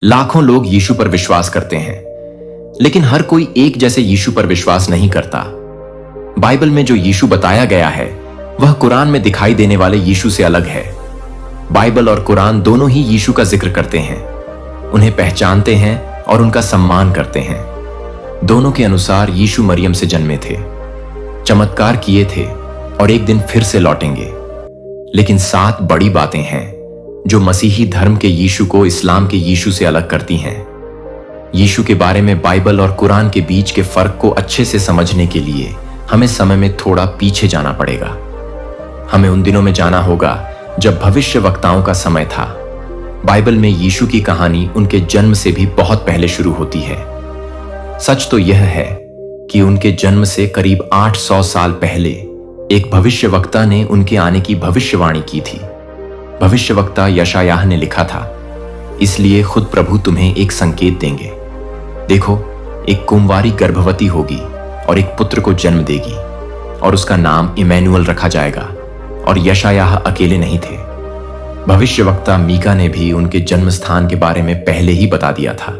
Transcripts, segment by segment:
लाखों लोग यीशु पर विश्वास करते हैं, लेकिन हर कोई एक जैसे यीशु पर विश्वास नहीं करता। बाइबल में जो यीशु बताया गया है वह कुरान में दिखाई देने वाले यीशु से अलग है। बाइबल और कुरान दोनों ही यीशु का जिक्र करते हैं, उन्हें पहचानते हैं और उनका सम्मान करते हैं। दोनों के अनुसार यीशु मरियम से जन्मे थे, चमत्कार किए थे और एक दिन फिर से लौटेंगे। लेकिन 7 बड़ी बातें हैं जो मसीही धर्म के यीशु को इस्लाम के यीशु से अलग करती हैं। यीशु के बारे में बाइबल और कुरान के बीच के फर्क को अच्छे से समझने के लिए हमें समय में थोड़ा पीछे जाना पड़ेगा। हमें उन दिनों में जाना होगा जब भविष्यवक्ताओं का समय था। बाइबल में यीशु की कहानी उनके जन्म से भी बहुत पहले शुरू होती है। सच तो यह है कि उनके जन्म से करीब 800 साल पहले एक भविष्यवक्ता ने उनके आने की भविष्यवाणी की थी। भविष्यवक्ता यशायाह ने लिखा था, इसलिए खुद प्रभु तुम्हें एक संकेत देंगे। देखो, एक कुंवारी गर्भवती होगी और एक पुत्र को जन्म देगी और उसका नाम इमैनुअल रखा जाएगा। और यशायाह अकेले नहीं थे, भविष्यवक्ता मीका ने भी उनके जन्म स्थान के बारे में पहले ही बता दिया था।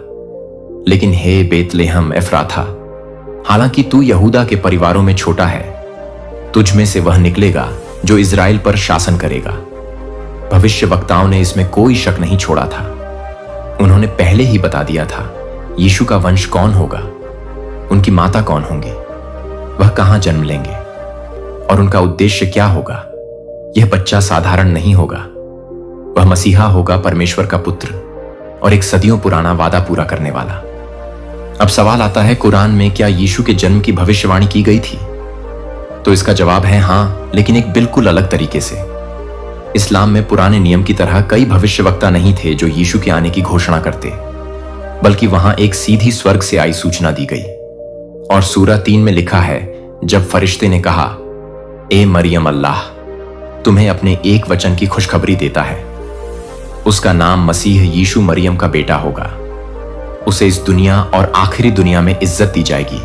लेकिन हे बेतलेहम एफ्राथा, हालांकि तू यहूदा के परिवारों में छोटा है, तुझ में से वह निकलेगा जो इजराइल पर शासन करेगा। भविष्यवक्ताओं ने इसमें कोई शक नहीं छोड़ा था। उन्होंने पहले ही बता दिया था यीशु का वंश कौन होगा, उनकी माता कौन होंगी, वह कहां जन्म लेंगे और उनका उद्देश्य क्या होगा। यह बच्चा साधारण नहीं होगा, वह मसीहा होगा, परमेश्वर का पुत्र और एक सदियों पुराना वादा पूरा करने वाला। अब सवाल आता है, कुरान में क्या यीशु के जन्म की भविष्यवाणी की गई थी? तो इसका जवाब है हाँ, लेकिन एक बिल्कुल अलग तरीके से। इस्लाम में पुराने नियम की तरह कई भविष्यवक्ता नहीं थे जो यीशु के आने की घोषणा करते, बल्कि वहां एक सीधी स्वर्ग से आई सूचना दी गई। और सूरा 3 में लिखा है, जब फरिश्ते ने कहा, ए मरियम, अल्लाह तुम्हें अपने एक वचन की खुशखबरी देता है, उसका नाम मसीह यीशु मरियम का बेटा होगा। उसे इस दुनिया और आखिरी दुनिया में इज्जत दी जाएगी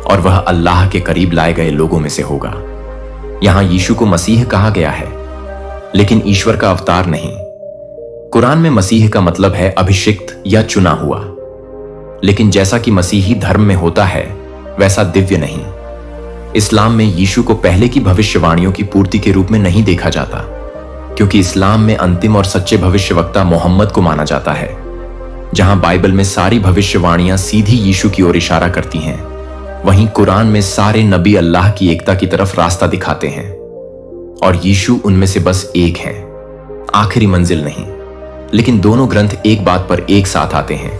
और वह अल्लाह के करीब लाए गए लोगों में से होगा। यहां यीशु को मसीह कहा गया है, लेकिन ईश्वर का अवतार नहीं। कुरान में मसीह का मतलब है अभिषिक्त या चुना हुआ, लेकिन जैसा कि मसीही धर्म में होता है वैसा दिव्य नहीं। इस्लाम में यीशु को पहले की भविष्यवाणियों की पूर्ति के रूप में नहीं देखा जाता, क्योंकि इस्लाम में अंतिम और सच्चे भविष्यवक्ता मोहम्मद को माना जाता है। जहां बाइबल में सारी भविष्यवाणियां सीधी यीशु की ओर इशारा करती हैं, वहीं कुरान में सारे नबी अल्लाह की एकता की तरफ रास्ता दिखाते हैं और यीशु उनमें से बस एक है, आखिरी मंजिल नहीं। लेकिन दोनों ग्रंथ एक बात पर एक साथ आते हैं।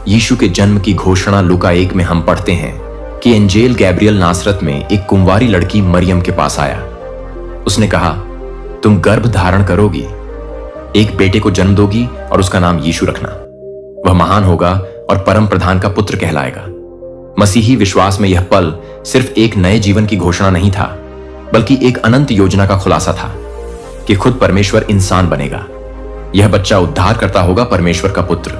यीशु के जन्म की घोषणा लूका 1 में हम पढ़ते हैं कि एंजेल गैब्रियल नासरत में एक कुंवारी लड़की मरियम के पास आया। उसने कहा, तुम गर्भ धारण करोगी, एक बेटे को जन्म दोगी और उसका नाम यीशु रखना। वह महान होगा और परम प्रधान का पुत्र कहलाएगा। मसीही विश्वास में यह पल सिर्फ एक नए जीवन की घोषणा नहीं था, बल्कि एक अनंत योजना का खुलासा था कि खुद परमेश्वर इंसान बनेगा। यह बच्चा उद्धारकर्ता होगा, परमेश्वर का पुत्र।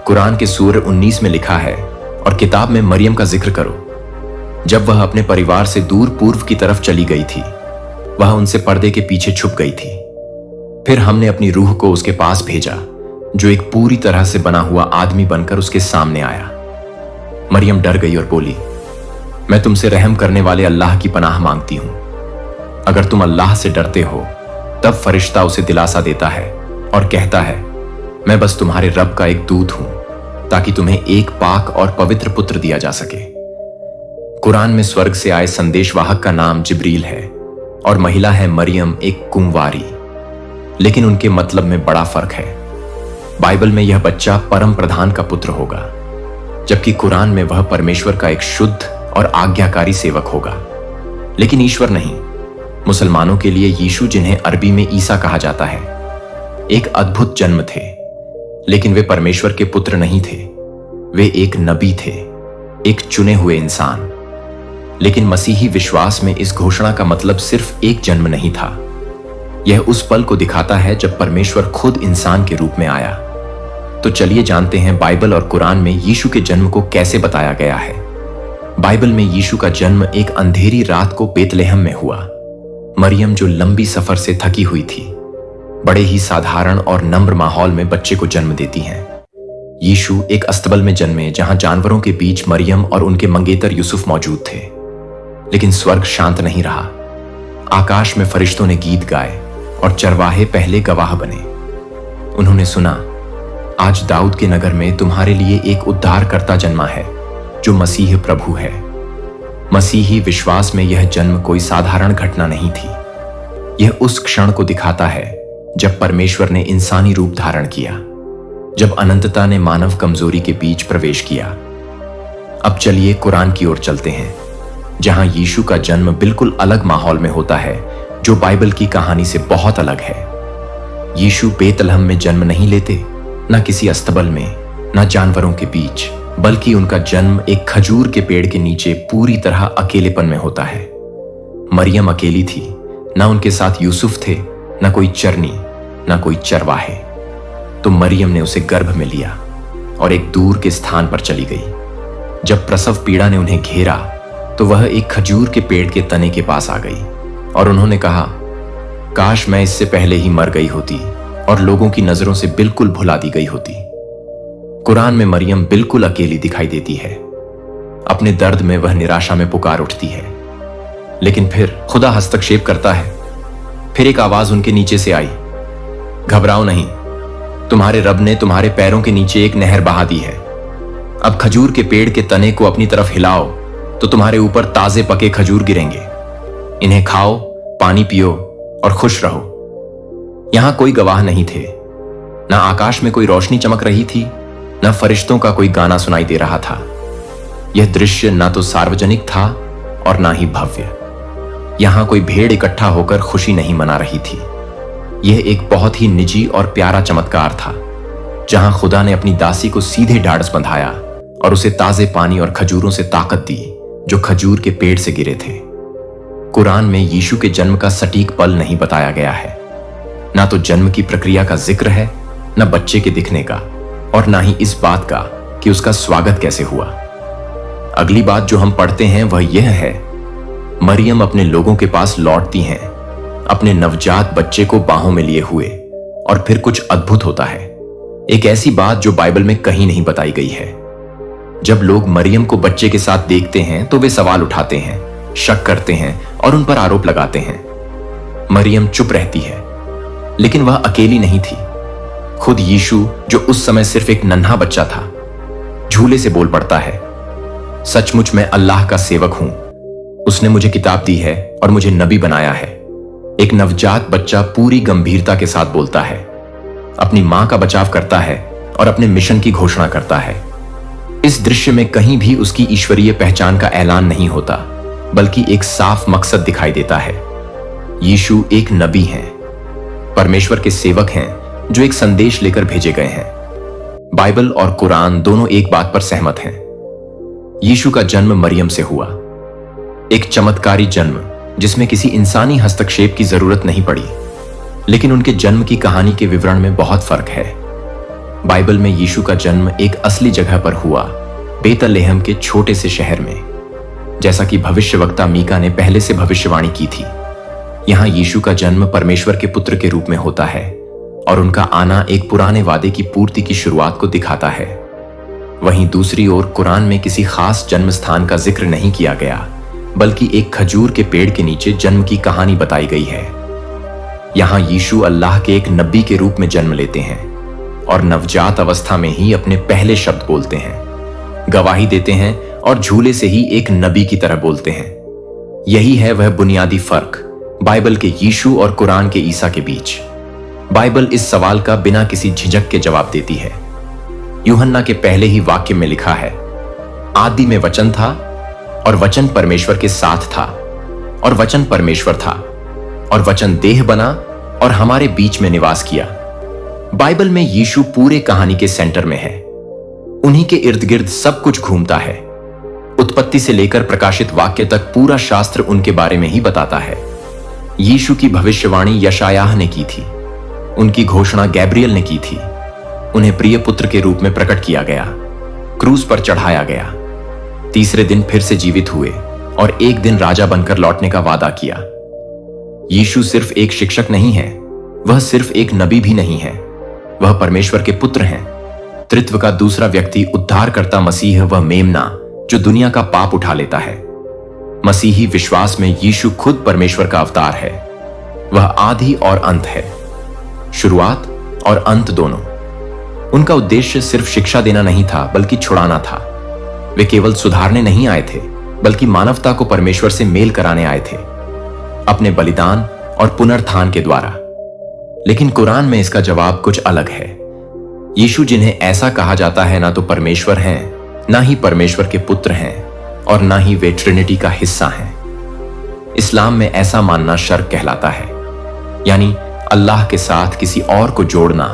कुरान के सूरह 19 में लिखा है, और किताब में मरियम का जिक्र करो, जब वह अपने परिवार से दूर पूर्व की तरफ चली गई थी, वह उनसे पर्दे के पीछे छुप गई थी। फिर हमने अपनी रूह को उसके पास भेजा, जो एक पूरी तरह से बना हुआ आदमी बनकर उसके सामने आया। मरियम डर गई और बोली, मैं तुमसे रहम करने वाले अल्लाह की पनाह मांगती हूं। अगर तुम अल्लाह से डरते हो, तब फरिश्ता उसे दिलासा देता है और कहता है, मैं बस तुम्हारे रब का एक दूत हूं, ताकि तुम्हें एक पाक और पवित्र पुत्र दिया जा सके। कुरान में स्वर्ग से आए संदेशवाहक का नाम जिब्रील है और महिला है मरियम, एक कुंवारी। लेकिन उनके मतलब में बड़ा फर्क है। बाइबल में यह बच्चा परम प्रधान का पुत्र होगा, जबकि कुरान में वह परमेश्वर का एक शुद्ध और आज्ञाकारी सेवक होगा, लेकिन ईश्वर नहीं। मुसलमानों के लिए यीशु, जिन्हें अरबी में ईसा कहा जाता है, एक अद्भुत जन्म थे, लेकिन वे परमेश्वर के पुत्र नहीं थे। वे एक नबी थे, एक चुने हुए इंसान। लेकिन मसीही विश्वास में इस घोषणा का मतलब सिर्फ एक जन्म नहीं था। यह उस पल को दिखाता है जब परमेश्वर खुद इंसान के रूप में आया। तो चलिए जानते हैं बाइबल और कुरान में यीशु के जन्म को कैसे बताया गया है। बाइबल में यीशु का जन्म एक अंधेरी रात को बेतलेहम में हुआ। मरियम, जो लंबी सफर से थकी हुई थी, बड़े ही साधारण और नम्र माहौल में बच्चे को जन्म देती हैं। यीशु एक अस्तबल में जन्मे जहां जानवरों के बीच मरियम और उनके मंगेतर यूसुफ मौजूद थे। लेकिन स्वर्ग शांत नहीं रहा। आकाश में फरिश्तों ने गीत गाए और चरवाहे पहले गवाह बने। उन्होंने सुना, आज दाऊद के नगर में तुम्हारे लिए एक उद्धारकर्ता जन्मा है, जो मसीह प्रभु है। मसीही विश्वास में यह जन्म कोई साधारण घटना नहीं थी। यह उस क्षण को दिखाता है जब परमेश्वर ने इंसानी रूप धारण किया, जब अनंतता ने मानव कमजोरी के बीच प्रवेश किया। अब चलिए कुरान की ओर चलते हैं, जहां यीशु का जन्म बिल्कुल अलग माहौल में होता है, जो बाइबल की कहानी से बहुत अलग है। यीशु बेतलहम में जन्म नहीं लेते, न किसी अस्तबल में, न जानवरों के बीच, बल्कि उनका जन्म एक खजूर के पेड़ के नीचे पूरी तरह अकेलेपन में होता है। मरियम अकेली थी, न उनके साथ यूसुफ थे, न कोई चरनी, न कोई चरवाहे। तो मरियम ने उसे गर्भ में लिया और एक दूर के स्थान पर चली गई। जब प्रसव पीड़ा ने उन्हें घेरा तो वह एक खजूर के पेड़ के तने के पास आ गई और उन्होंने कहा, काश मैं इससे पहले ही मर गई होती और लोगों की नजरों से बिल्कुल भुला दी गई होती। कुरान में मरियम बिल्कुल अकेली दिखाई देती है। अपने दर्द में वह निराशा में पुकार उठती है, लेकिन फिर खुदा हस्तक्षेप करता है। फिर एक आवाज उनके नीचे से आई, घबराओ नहीं, तुम्हारे रब ने तुम्हारे पैरों के नीचे एक नहर बहा दी है। अब खजूर के पेड़ के तने को अपनी तरफ हिलाओ तो तुम्हारे ऊपर ताजे पके खजूर गिरेंगे। इन्हें खाओ, पानी पियो और खुश रहो। यहां कोई गवाह नहीं थे, ना आकाश में कोई रोशनी चमक रही थी, न फरिश्तों का कोई गाना सुनाई दे रहा था। यह दृश्य ना तो सार्वजनिक था और ना ही भव्य। यहां कोई भीड़ इकट्ठा होकर खुशी नहीं मना रही थी। यह एक बहुत ही निजी और प्यारा चमत्कार था, जहां खुदा ने अपनी दासी को सीधे ढाढ़स बंधाया और उसे ताजे पानी और खजूरों से ताकत दी जो खजूर के पेड़ से गिरे थे। कुरान में यीशु के जन्म का सटीक पल नहीं बताया गया है। ना तो जन्म की प्रक्रिया का जिक्र है, न बच्चे के दिखने का, और ना ही इस बात का कि उसका स्वागत कैसे हुआ। अगली बात जो हम पढ़ते हैं वह यह है, मरियम अपने लोगों के पास लौटती हैं, अपने नवजात बच्चे को बाहों में लिए हुए, और फिर कुछ अद्भुत होता है। एक ऐसी बात जो बाइबल में कहीं नहीं बताई गई है। जब लोग मरियम को बच्चे के साथ देखते हैं तो वे सवाल उठाते हैं, शक करते हैं और उन पर आरोप लगाते हैं। मरियम चुप रहती है, लेकिन वह अकेली नहीं थी। खुद यीशु, जो उस समय सिर्फ एक नन्हा बच्चा था, झूले से बोल पड़ता है, सचमुच मैं अल्लाह का सेवक हूं। उसने मुझे किताब दी है और मुझे नबी बनाया है। एक नवजात बच्चा पूरी गंभीरता के साथ बोलता है, अपनी मां का बचाव करता है और अपने मिशन की घोषणा करता है। इस दृश्य में कहीं भी उसकी ईश्वरीय पहचान का ऐलान नहीं होता, बल्कि एक साफ मकसद दिखाई देता है। यीशु एक नबी हैं, परमेश्वर के सेवक हैं जो एक संदेश लेकर भेजे गए हैं। बाइबल और कुरान दोनों एक बात पर सहमत हैं। यीशु का जन्म मरियम से हुआ, एक चमत्कारी जन्म जिसमें किसी इंसानी हस्तक्षेप की जरूरत नहीं पड़ी। लेकिन उनके जन्म की कहानी के विवरण में बहुत फर्क है। बाइबल में यीशु का जन्म एक असली जगह पर हुआ, बेतलेहम के छोटे से शहर में, जैसा कि भविष्यवक्ता मीका ने पहले से भविष्यवाणी की थी। यहां यीशु का जन्म परमेश्वर के पुत्र के रूप में होता है और उनका आना एक पुराने वादे की पूर्ति की शुरुआत को दिखाता है। वहीं दूसरी ओर कुरान में किसी खास जन्म स्थान का जिक्र नहीं किया गया, बल्कि एक खजूर के पेड़ के नीचे जन्म की कहानी बताई गई है। यहां यीशु अल्लाह के एक नबी के रूप में जन्म लेते हैं और नवजात अवस्था में ही अपने पहले शब्द बोलते हैं, गवाही देते हैं और झूले से ही एक नबी की तरह बोलते हैं। यही है वह बुनियादी फर्क बाइबल के यीशु और कुरान के ईसा के बीच। बाइबल इस सवाल का बिना किसी झिझक के जवाब देती है। यूहन्ना के पहले ही वाक्य में लिखा है, आदि में वचन था और वचन परमेश्वर के साथ था और वचन परमेश्वर था और वचन देह बना और हमारे बीच में निवास किया। बाइबल में यीशु पूरे कहानी के सेंटर में है। उन्हीं के इर्द गिर्द सब कुछ घूमता है। उत्पत्ति से लेकर प्रकाशित वाक्य तक पूरा शास्त्र उनके बारे में ही बताता है। यीशु की भविष्यवाणी यशायाह ने की थी, उनकी घोषणा गैब्रियल ने की थी। उन्हें प्रिय पुत्र के रूप में प्रकट किया गया, क्रूस पर चढ़ाया गया, तीसरे दिन फिर से जीवित हुए और एक दिन राजा बनकर लौटने का वादा किया। यीशु सिर्फ एक शिक्षक नहीं है, वह सिर्फ एक नबी भी नहीं है, वह परमेश्वर के पुत्र हैं। त्रित्व का दूसरा व्यक्ति उद्धारकर्ता मसीह वह मेमना जो दुनिया का पाप उठा लेता है। मसीही विश्वास में यीशु खुद परमेश्वर का अवतार है। वह आदि और अंत है, शुरुआत और अंत दोनों। उनका उद्देश्य सिर्फ शिक्षा देना नहीं था बल्कि छुड़ाना था। वे केवल सुधारने नहीं आए थे बल्कि मानवता को परमेश्वर से मेल कराने आए थे, अपने बलिदान और पुनरुत्थान के द्वारा। लेकिन कुरान में इसका जवाब कुछ अलग है। यीशु जिन्हें ऐसा कहा जाता है ना तो परमेश्वर हैं, ना ही परमेश्वर के पुत्र हैं और ना ही वे ट्रिनिटी का हिस्सा हैं। इस्लाम में ऐसा मानना शर्क कहलाता है, यानी अल्लाह के साथ किसी और को जोड़ना,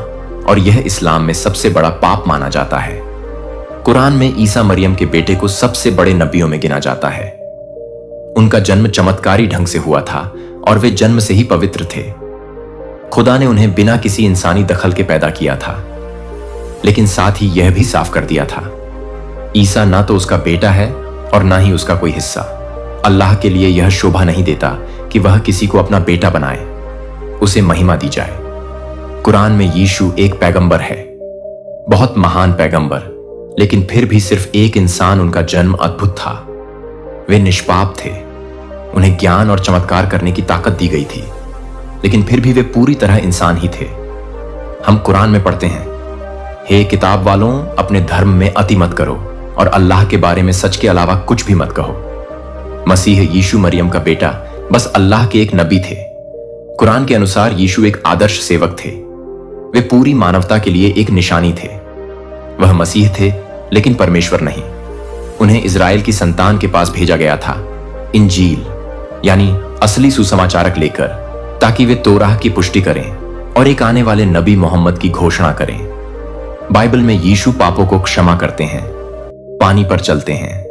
और यह इस्लाम में सबसे बड़ा पाप माना जाता है। कुरान में ईसा मरियम के बेटे को सबसे बड़े नबियों में गिना जाता है। उनका जन्म चमत्कारी ढंग से हुआ था और वे जन्म से ही पवित्र थे। खुदा ने उन्हें बिना किसी इंसानी दखल के पैदा किया था, लेकिन साथ ही यह भी साफ कर दिया था, ईसा ना तो उसका बेटा है और ना ही उसका कोई हिस्सा। अल्लाह के लिए यह शोभा नहीं देता कि वह किसी को अपना बेटा बनाए, उसे महिमा दी जाए। कुरान में यीशु एक पैगंबर है, बहुत महान पैगंबर, लेकिन फिर भी सिर्फ एक इंसान उनका जन्म अद्भुत था। वे निष्पाप थे, उन्हें ज्ञान और चमत्कार करने की ताकत दी गई थी, लेकिन फिर भी वे पूरी तरह इंसान ही थे। हम कुरान में पढ़ते हैं, हे किताब वालों, अपने धर्म में अति मत करो और अल्लाह के बारे में सच के अलावा कुछ भी मत कहो। मसीह यीशु मरियम का बेटा बस अल्लाह के एक नबी थे। कुरान के अनुसार यीशु एक आदर्श सेवक थे। वे पूरी मानवता के लिए एक निशानी थे। वह मसीह थे लेकिन परमेश्वर नहीं। उन्हें इज़राइल की संतान के पास भेजा गया था, इंजील यानी असली सुसमाचारक लेकर, ताकि वे तोराह की पुष्टि करें और एक आने वाले नबी मोहम्मद की घोषणा करें। बाइबल में यीशु पापों को क्षमा करते हैं, पानी पर चलते हैं,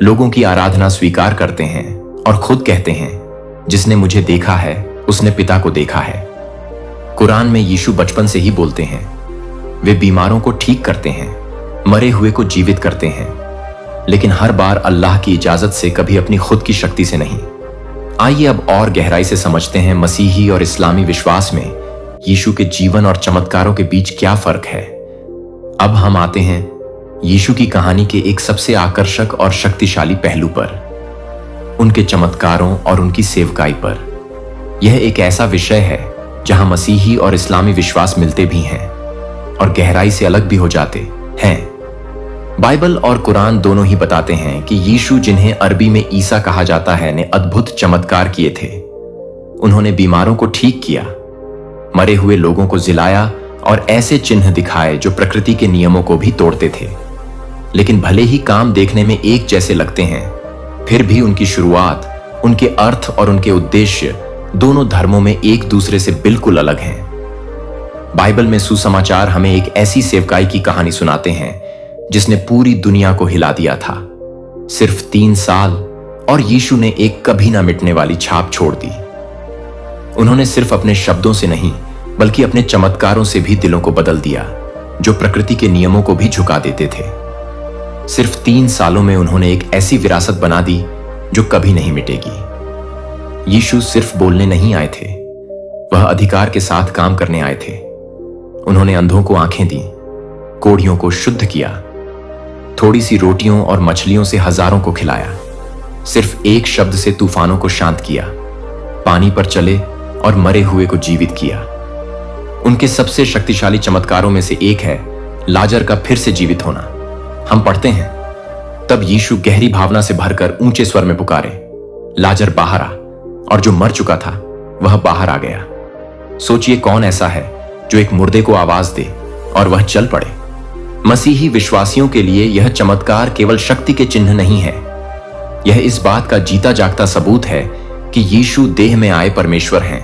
लोगों की आराधना स्वीकार करते हैं और खुद कहते हैं, जिसने मुझे देखा है उसने पिता को देखा है। कुरान में यीशु बचपन से ही बोलते हैं। वे बीमारों को ठीक करते हैं, मरे हुए को जीवित करते हैं, लेकिन हर बार अल्लाह की इजाजत से, कभी अपनी खुद की शक्ति से नहीं। आइए अब और गहराई से समझते हैं मसीही और इस्लामी विश्वास में यीशु के जीवन और चमत्कारों के बीच क्या फर्क है। अब हम आते हैं यीशु की कहानी के एक सबसे आकर्षक और शक्तिशाली पहलू पर, उनके चमत्कारों और उनकी सेवकाई पर। यह एक ऐसा विषय है जहां मसीही और इस्लामी विश्वास मिलते भी हैं और गहराई से अलग भी हो जाते हैं। बाइबल और कुरान दोनों ही बताते हैं कि यीशु, जिन्हें अरबी में ईसा कहा जाता है, ने अद्भुत चमत्कार किए थे। उन्होंने बीमारों को ठीक किया, मरे हुए लोगों को जिलाया और ऐसे चिन्ह दिखाए जो प्रकृति के नियमों को भी तोड़ते थे। लेकिन भले ही काम देखने में एक जैसे लगते हैं, फिर भी उनकी शुरुआत, उनके अर्थ और उनके उद्देश्य दोनों धर्मों में एक दूसरे से बिल्कुल अलग हैं। बाइबल में सुसमाचार हमें एक ऐसी सेवकाई की कहानी सुनाते हैं जिसने पूरी दुनिया को हिला दिया था। सिर्फ 3 साल और यीशु ने एक कभी ना मिटने वाली छाप छोड़ दी। उन्होंने सिर्फ अपने शब्दों से नहीं बल्कि अपने चमत्कारों से भी दिलों को बदल दिया, जो प्रकृति के नियमों को भी झुका देते थे। सिर्फ 3 सालों में उन्होंने एक ऐसी विरासत बना दी जो कभी नहीं मिटेगी। यीशु सिर्फ बोलने नहीं आए थे, वह अधिकार के साथ काम करने आए थे। उन्होंने अंधों को आंखें दी, कोढ़ियों को शुद्ध किया, थोड़ी सी रोटियों और मछलियों से हजारों को खिलाया, सिर्फ एक शब्द से तूफानों को शांत किया, पानी पर चले और मरे हुए को जीवित किया। उनके सबसे शक्तिशाली चमत्कारों में से एक है लाजर का फिर से जीवित होना। हम पढ़ते हैं, तब यीशु गहरी भावना से भरकर ऊंचे स्वर में पुकारे, लाजर बाहर आ, और जो मर चुका था वह बाहर आ गया। सोचिए कौन ऐसा है जो एक मुर्दे को आवाज दे और वह चल पड़े। मसीही विश्वासियों के लिए यह चमत्कार केवल शक्ति के चिन्ह नहीं है, यह इस बात का जीता जागता सबूत है कि यीशु देह में आए परमेश्वर हैं।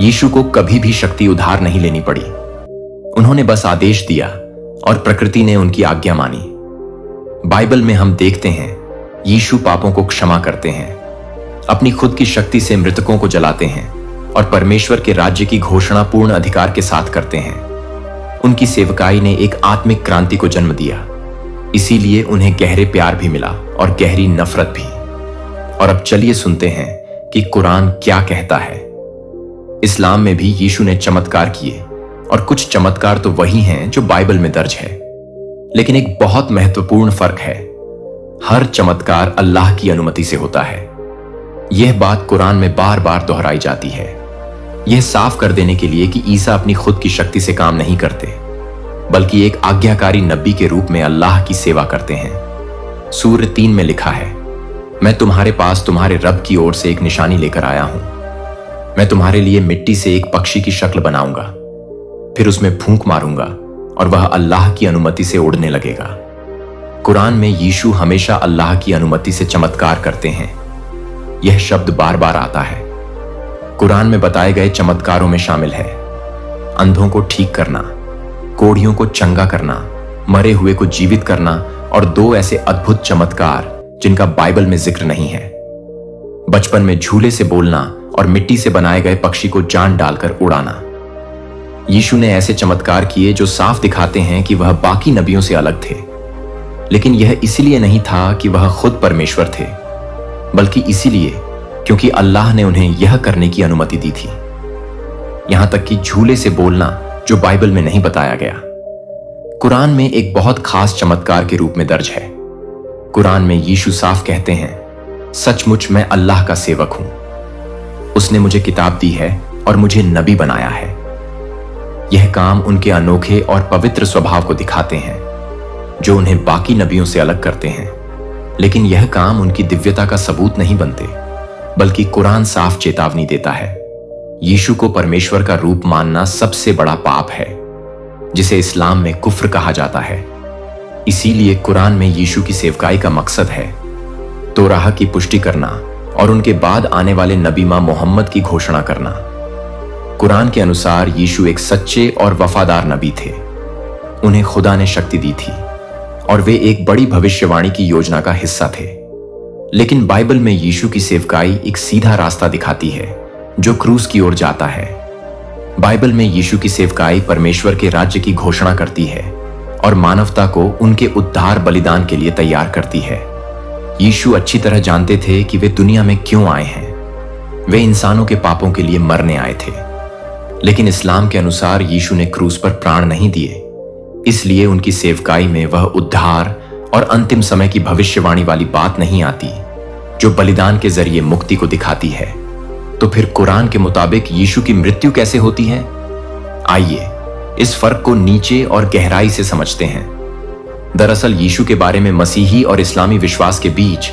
यीशु को कभी भी शक्ति उधार नहीं लेनी पड़ी। उन्होंने बस आदेश दिया और प्रकृति ने उनकी आज्ञा मानी। बाइबल में हम देखते हैं यीशु पापों को क्षमा करते हैं, अपनी खुद की शक्ति से मृतकों को जलाते हैं और परमेश्वर के राज्य की घोषणा पूर्ण अधिकार के साथ करते हैं। उनकी सेवकाई ने एक आत्मिक क्रांति को जन्म दिया, इसीलिए उन्हें गहरे प्यार भी मिला और गहरी नफरत भी। और अब चलिए सुनते हैं कि कुरान क्या कहता है। इस्लाम में भी यीशु ने चमत्कार किए और कुछ चमत्कार तो वही हैं जो बाइबल में दर्ज है। लेकिन एक बहुत महत्वपूर्ण फर्क है, हर चमत्कार अल्लाह की अनुमति से होता है। यह बात कुरान में बार बार दोहराई जाती है, यह साफ कर देने के लिए कि ईसा अपनी खुद की शक्ति से काम नहीं करते, बल्कि एक आज्ञाकारी नबी के रूप में अल्लाह की सेवा करते हैं। सूरह 3 में लिखा है, मैं तुम्हारे पास तुम्हारे रब की ओर से एक निशानी लेकर आया हूं। मैं तुम्हारे लिए मिट्टी से एक पक्षी की शक्ल बनाऊंगा, फिर उसमें फूंक मारूंगा और वह अल्लाह की अनुमति से उड़ने लगेगा। कुरान में यीशु हमेशा अल्लाह की अनुमति से चमत्कार करते हैं। यह शब्द बार बार आता है। कुरान में बताए गए चमत्कारों में शामिल है अंधों को ठीक करना, कोढ़ियों को चंगा करना, मरे हुए को जीवित करना और 2 ऐसे अद्भुत चमत्कार जिनका बाइबल में जिक्र नहीं है। बचपन में झूले से बोलना और मिट्टी से बनाए गए पक्षी को जान डालकर उड़ाना। यीशु ने ऐसे चमत्कार किए जो साफ दिखाते हैं कि वह बाकी नबियों से अलग थे। लेकिन यह इसलिए नहीं था कि वह खुद परमेश्वर थे, बल्कि इसीलिए क्योंकि अल्लाह ने उन्हें यह करने की अनुमति दी थी। यहां तक कि झूले से बोलना जो बाइबल में नहीं बताया गया, कुरान में एक बहुत खास चमत्कार के रूप में दर्ज है। कुरान में यीशु साफ कहते हैं, सचमुच मैं अल्लाह का सेवक हूं। उसने मुझे किताब दी है और मुझे नबी बनाया है। यह काम उनके अनोखे और पवित्र स्वभाव को दिखाते हैं जो उन्हें बाकी नबियों से अलग करते हैं। लेकिन यह काम उनकी दिव्यता का सबूत नहीं बनते, बल्कि कुरान साफ चेतावनी देता है। यीशु को परमेश्वर का रूप मानना सबसे बड़ा पाप है, जिसे इस्लाम में कुफ्र कहा जाता है। इसीलिए कुरान में यीशु की सेवकाई का मकसद है तौराह की पुष्टि करना और उनके बाद आने वाले नबी मां मोहम्मद की घोषणा करना। कुरान के अनुसार यीशु एक सच्चे और वफादार नबी थे। उन्हें खुदा ने शक्ति दी थी और वे एक बड़ी भविष्यवाणी की योजना का हिस्सा थे। लेकिन बाइबल में यीशु की सेवकाई एक सीधा रास्ता दिखाती है जो क्रूस की ओर जाता है। बाइबल में यीशु की सेवकाई परमेश्वर के राज्य की घोषणा करती है और मानवता को उनके उद्धार बलिदान के लिए तैयार करती है। यीशु अच्छी तरह जानते थे कि वे दुनिया में क्यों आए हैं। वे इंसानों के पापों के लिए मरने आए थे। लेकिन इस्लाम के अनुसार यीशु ने क्रूस पर प्राण नहीं दिए, इसलिए उनकी सेवकाई में वह उद्धार और अंतिम समय की भविष्यवाणी वाली बात नहीं आती जो बलिदान के जरिए मुक्ति को दिखाती है। तो फिर कुरान के मुताबिक यीशु की मृत्यु कैसे होती है? आइए इस फर्क को नीचे और गहराई से समझते हैं। दरअसल यीशु के बारे में मसीही और इस्लामी विश्वास के बीच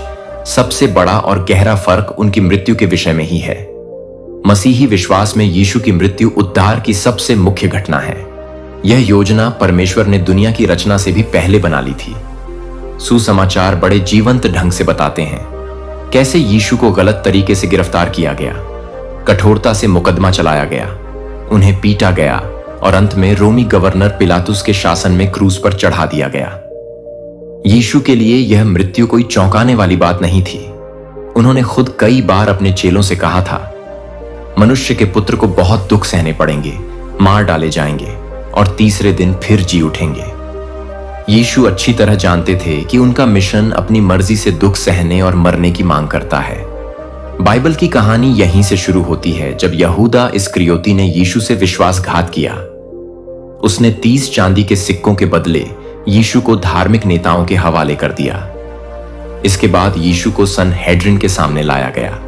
सबसे बड़ा और गहरा फर्क उनकी मृत्यु के विषय में ही है। मसीही विश्वास में यीशु की मृत्यु उद्धार की सबसे मुख्य घटना है। यह योजना परमेश्वर ने दुनिया की रचना से भी पहले बना ली थी। सुसमाचार बड़े जीवंत ढंग से बताते हैं कैसे यीशु को गलत तरीके से गिरफ्तार किया गया, कठोरता से मुकदमा चलाया गया, उन्हें पीटा गया और अंत में रोमी गवर्नर पिलातुस के शासन में क्रूस पर चढ़ा दिया गया। यीशु के लिए यह मृत्यु कोई चौंकाने वाली बात नहीं थी। उन्होंने खुद कई बार अपने चेलों से कहा था, मनुष्य के पुत्र को बहुत दुख सहने पड़ेंगे, मार डाले जाएंगे और तीसरे दिन फिर जी उठेंगे। यीशु अच्छी तरह जानते थे कि उनका मिशन अपनी मर्जी से दुख सहने और मरने की मांग करता है। बाइबल की कहानी यहीं से शुरू होती है जब यहूदा इस्करियोती ने यीशु से विश्वासघात किया। उसने 30 चांदी के सिक्कों के बदले यीशु को धार्मिक नेताओं के हवाले कर दिया। इसके बाद यीशु को सनहेड्रिन के सामने लाया गया,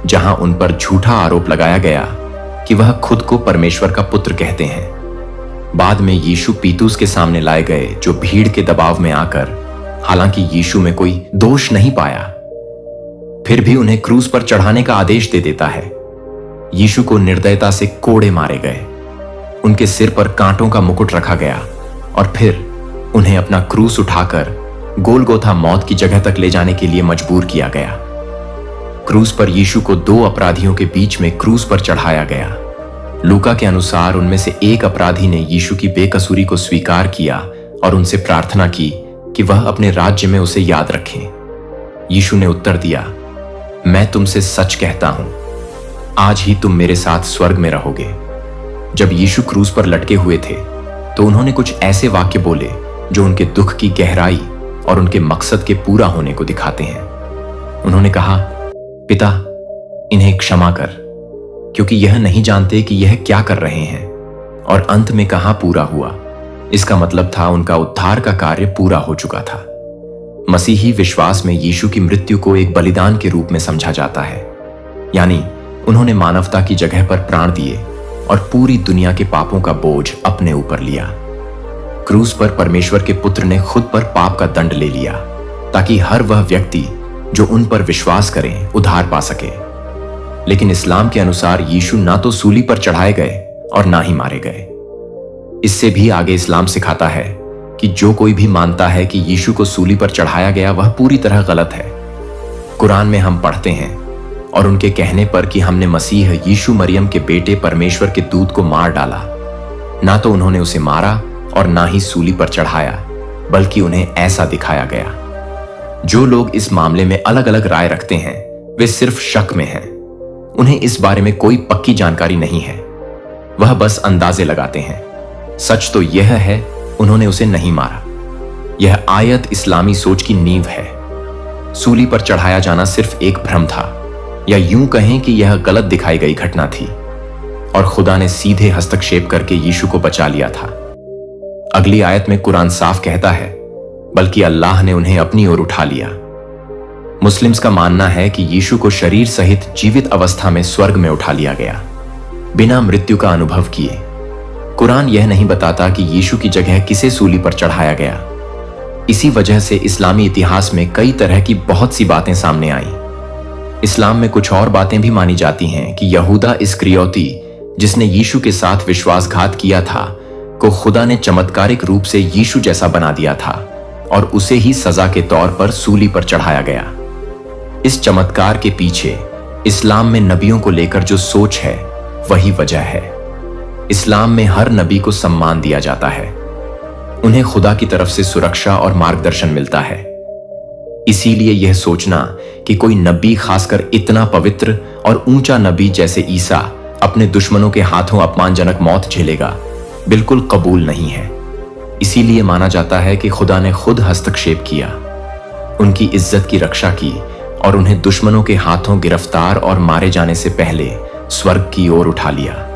जहां उन पर झूठा आरोप लगाया गया कि वह खुद को परमेश्वर का पुत्र कहते हैं। बाद में यीशु पीतुस के सामने लाए गए, जो भीड़ के दबाव में आकर हालांकि यीशु में कोई दोष नहीं पाया, फिर भी उन्हें क्रूस पर चढ़ाने का आदेश दे देता है। यीशु को निर्दयता से कोड़े मारे गए, उनके सिर पर कांटों का मुकुट रखा गया और फिर उन्हें अपना क्रूस उठाकर गोलगोथा मौत की जगह तक ले जाने के लिए मजबूर किया गया। क्रूस पर यीशु को 2 अपराधियों के बीच में क्रूस पर चढ़ाया गया। लूका के अनुसार उनमें से एक अपराधी ने यीशु की बेकसूरी को स्वीकार किया और उनसे प्रार्थना की कि वह अपने राज्य में उसे याद रखें। यीशु ने उत्तर दिया, मैं तुमसे सच कहता हूं, आज ही तुम मेरे साथ स्वर्ग में रहोगे। जब यीशु क्रूस पर लटके हुए थे तो उन्होंने कुछ ऐसे वाक्य बोले जो उनके दुख की गहराई और उनके मकसद के पूरा होने को दिखाते हैं। उन्होंने कहा, पिता, इन्हें क्षमा कर, क्योंकि यह नहीं जानते कि यह क्या कर रहे हैं। और अंत में कहां पूरा हुआ, इसका मतलब था उनका उद्धार का कार्य पूरा हो चुका था। मसीही विश्वास में यीशु की मृत्यु को एक बलिदान के रूप में समझा जाता है, यानी उन्होंने मानवता की जगह पर प्राण दिए और पूरी दुनिया के पापों का बोझ अपने ऊपर लिया। क्रूस पर परमेश्वर के पुत्र ने खुद पर पाप का दंड ले लिया, ताकि हर वह व्यक्ति जो उन पर विश्वास करें उद्धार पा सके। लेकिन इस्लाम के अनुसार यीशु ना तो सूली पर चढ़ाए गए और ना ही मारे गए। इससे भी आगे इस्लाम सिखाता है कि जो कोई भी मानता है कि यीशु को सूली पर चढ़ाया गया वह पूरी तरह गलत है। कुरान में हम पढ़ते हैं, और उनके कहने पर कि हमने मसीह यीशु मरियम के बेटे परमेश्वर के दूत को मार डाला, ना तो उन्होंने उसे मारा और ना ही सूली पर चढ़ाया, बल्कि उन्हें ऐसा दिखाया गया। जो लोग इस मामले में अलग अलग राय रखते हैं वे सिर्फ शक में हैं। उन्हें इस बारे में कोई पक्की जानकारी नहीं है, वह बस अंदाजे लगाते हैं। सच तो यह है, उन्होंने उसे नहीं मारा। यह आयत इस्लामी सोच की नींव है। सूली पर चढ़ाया जाना सिर्फ एक भ्रम था, या यूं कहें कि यह गलत दिखाई गई घटना थी, और खुदा ने सीधे हस्तक्षेप करके यीशु को बचा लिया था। अगली आयत में कुरान साफ कहता है, बल्कि अल्लाह ने उन्हें अपनी ओर उठा लिया। मुस्लिम्स का मानना है कि यीशु को शरीर सहित जीवित अवस्था में स्वर्ग में उठा लिया गया, बिना मृत्यु का अनुभव किए। कुरान यह नहीं बताता कि यीशु की जगह किसे सूली पर चढ़ाया गया। इसी वजह से इस्लामी इतिहास में कई तरह की बहुत सी बातें सामने आई। इस्लाम में कुछ और बातें भी मानी जाती हैं कि यहूदा इस्करियोती, जिसने यीशु के साथ विश्वासघात किया था, को खुदा ने चमत्कारिक रूप से यीशु जैसा बना दिया था और उसे ही सजा के तौर पर सूली पर चढ़ाया गया। इस चमत्कार के पीछे इस्लाम में नबियों को लेकर जो सोच है वही वजह है। इस्लाम में हर नबी को सम्मान दिया जाता है, उन्हें खुदा की तरफ से सुरक्षा और मार्गदर्शन मिलता है। इसीलिए यह सोचना कि कोई नबी, खासकर इतना पवित्र और ऊंचा नबी जैसे ईसा, अपने दुश्मनों के हाथों अपमानजनक मौत झेलेगा, बिल्कुल कबूल नहीं है। इसीलिए माना जाता है कि खुदा ने खुद हस्तक्षेप किया, उनकी इज्जत की रक्षा की और उन्हें दुश्मनों के हाथों गिरफ्तार और मारे जाने से पहले स्वर्ग की ओर उठा लिया।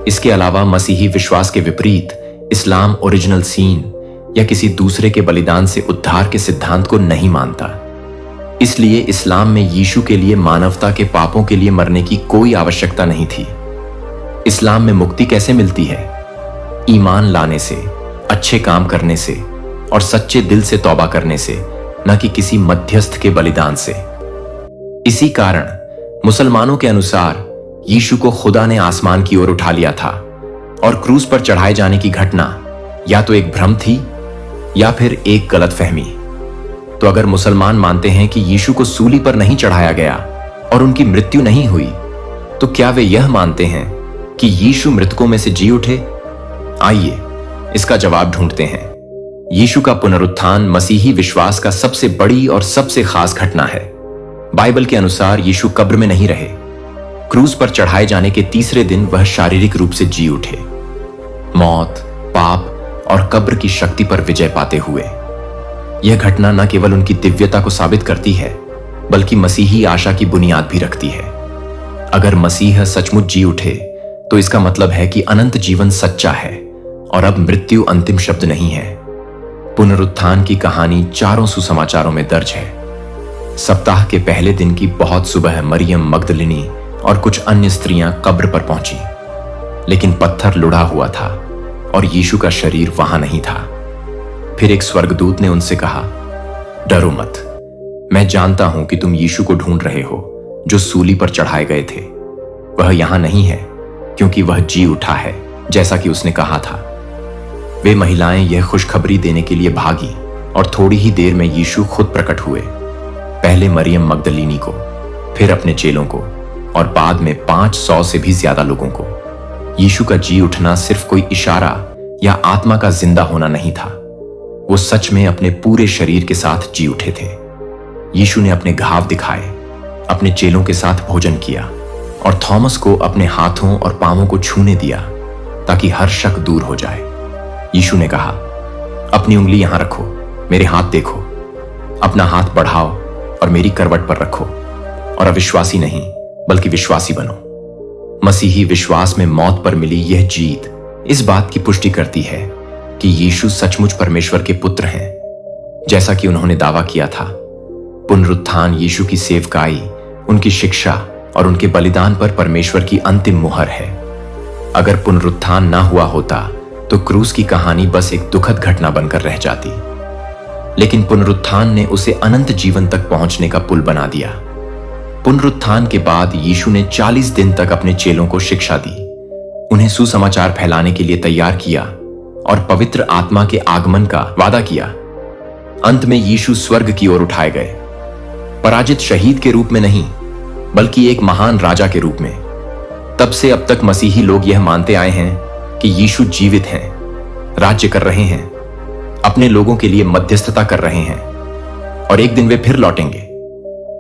इसके अलावा मसीही विश्वास के विपरीत इस्लाम ओरिजिनल सीन या किसी दूसरे के बलिदान से उद्धार के सिद्धांत को नहीं मानता। इसलिए इस्लाम में यीशु के लिए मानवता के पापों के लिए मरने की कोई आवश्यकता नहीं थी। इस्लाम में मुक्ति कैसे मिलती है? ईमान लाने से, अच्छे काम करने से और सच्चे दिल से तौबा करने से, न कि किसी मध्यस्थ के बलिदान से। इसी कारण मुसलमानों के अनुसार यीशु को खुदा ने आसमान की ओर उठा लिया था और क्रूस पर चढ़ाए जाने की घटना या तो एक भ्रम थी या फिर एक गलतफहमी। तो अगर मुसलमान मानते हैं कि यीशु को सूली पर नहीं चढ़ाया गया और उनकी मृत्यु नहीं हुई, तो क्या वे यह मानते हैं कि यीशु मृतकों में से जी उठे? आइए इसका जवाब ढूंढते हैं। यीशु का पुनरुत्थान मसीही विश्वास का सबसे बड़ी और सबसे खास घटना है। बाइबल के अनुसार यीशु कब्र में नहीं रहे। क्रूस पर चढ़ाए जाने के तीसरे दिन वह शारीरिक रूप से जी उठे, मौत, पाप और कब्र की शक्ति पर विजय पाते हुए। यह घटना न केवल उनकी दिव्यता को साबित करती है, बल्कि मसीही आशा की बुनियाद भी रखती है। अगर मसीह सचमुच जी उठे तो इसका मतलब है कि अनंत जीवन सच्चा है और अब मृत्यु अंतिम शब्द नहीं है। पुनरुत्थान की कहानी चारों सुसमाचारों में दर्ज है। सप्ताह के पहले दिन की बहुत सुबह मरियम मगदलिनी और कुछ अन्य स्त्रियां कब्र पर पहुंची, लेकिन पत्थर लुढ़ा हुआ था और यीशु का शरीर वहां नहीं था। फिर एक स्वर्गदूत ने उनसे कहा, डरो मत, मैं जानता हूं कि तुम यीशु को ढूंढ रहे हो जो सूली पर चढ़ाए गए थे। वह यहां नहीं है, क्योंकि वह जी उठा है, जैसा कि उसने कहा था। वे महिलाएं यह खुशखबरी देने के लिए भागी और थोड़ी ही देर में यीशु खुद प्रकट हुए। पहले मरियम मगदलीनी को, फिर अपने चेलों को और बाद में 500 से भी ज्यादा लोगों को। यीशु का जी उठना सिर्फ कोई इशारा या आत्मा का जिंदा होना नहीं था, वो सच में अपने पूरे शरीर के साथ जी उठे थे। यीशु ने अपने घाव दिखाए, अपने चेलों के साथ भोजन किया और थॉमस को अपने हाथों और पांवों को छूने दिया ताकि हर शक दूर हो जाए। यीशु ने कहा, अपनी उंगली यहां रखो, मेरे हाथ देखो, अपना हाथ बढ़ाओ और मेरी करवट पर रखो और अविश्वासी नहीं बल्कि विश्वासी बनो। मसीही विश्वास में मौत पर मिली यह जीत इस बात की पुष्टि करती है कि यीशु सचमुच परमेश्वर के पुत्र हैं, जैसा कि उन्होंने दावा किया था। पुनरुत्थान यीशु की सेवकाई, उनकी शिक्षा और उनके बलिदान पर परमेश्वर की अंतिम मुहर है। अगर पुनरुत्थान ना हुआ होता तो क्रूस की कहानी बस एक दुखद घटना बनकर रह जाती, लेकिन पुनरुत्थान ने उसे अनंत जीवन तक पहुंचने का पुल बना दिया। पुनरुत्थान के बाद यीशु ने 40 दिन तक अपने चेलों को शिक्षा दी, उन्हें सुसमाचार फैलाने के लिए तैयार किया और पवित्र आत्मा के आगमन का वादा किया। अंत में यीशु स्वर्ग की ओर उठाए गए, पराजित शहीद के रूप में नहीं, बल्कि एक महान राजा के रूप में। तब से अब तक मसीही लोग यह मानते आए हैं कि यीशु जीवित हैं, राज्य कर रहे हैं, अपने लोगों के लिए मध्यस्थता कर रहे हैं, और एक दिन वे फिर लौटेंगे,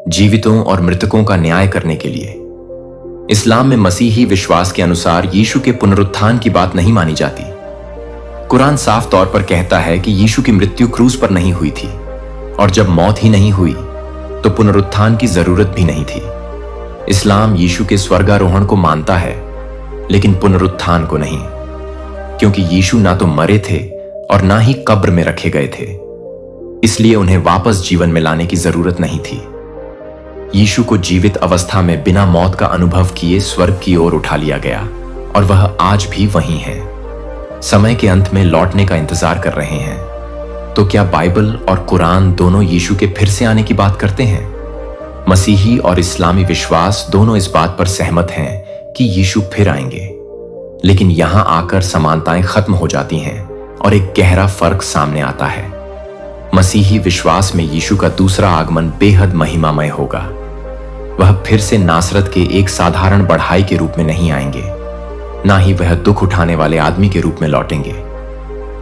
जीवितों और मृतकों का न्याय करने के लिए। इस्लाम में मसीही विश्वास के अनुसार यीशु के पुनरुत्थान की बात नहीं मानी जाती। कुरान साफ तौर पर कहता है कि यीशु की मृत्यु क्रूस पर नहीं हुई थी, और जब मौत ही नहीं हुई तो पुनरुत्थान की जरूरत भी नहीं थी। इस्लाम यीशु के स्वर्गारोहण को मानता है, लेकिन पुनरुत्थान को नहीं, क्योंकि यीशु ना तो मरे थे और ना ही कब्र में रखे गए थे, इसलिए उन्हें वापस जीवन में लाने की जरूरत नहीं थी। यीशु को जीवित अवस्था में बिना मौत का अनुभव किए स्वर्ग की ओर उठा लिया गया, और वह आज भी वहीं है, समय के अंत में लौटने का इंतजार कर रहे हैं। तो क्या बाइबल और कुरान दोनों यीशु के फिर से आने की बात करते हैं? मसीही और इस्लामी विश्वास दोनों इस बात पर सहमत हैं कि यीशु फिर आएंगे, लेकिन यहां आकर समानताएं खत्म हो जाती हैं और एक गहरा फर्क सामने आता है। मसीही विश्वास में यीशु का दूसरा आगमन बेहद महिमामय होगा। वह फिर से नासरत के एक साधारण बढ़ाई के रूप में नहीं आएंगे, ना ही वह दुख उठाने वाले आदमी के रूप में लौटेंगे।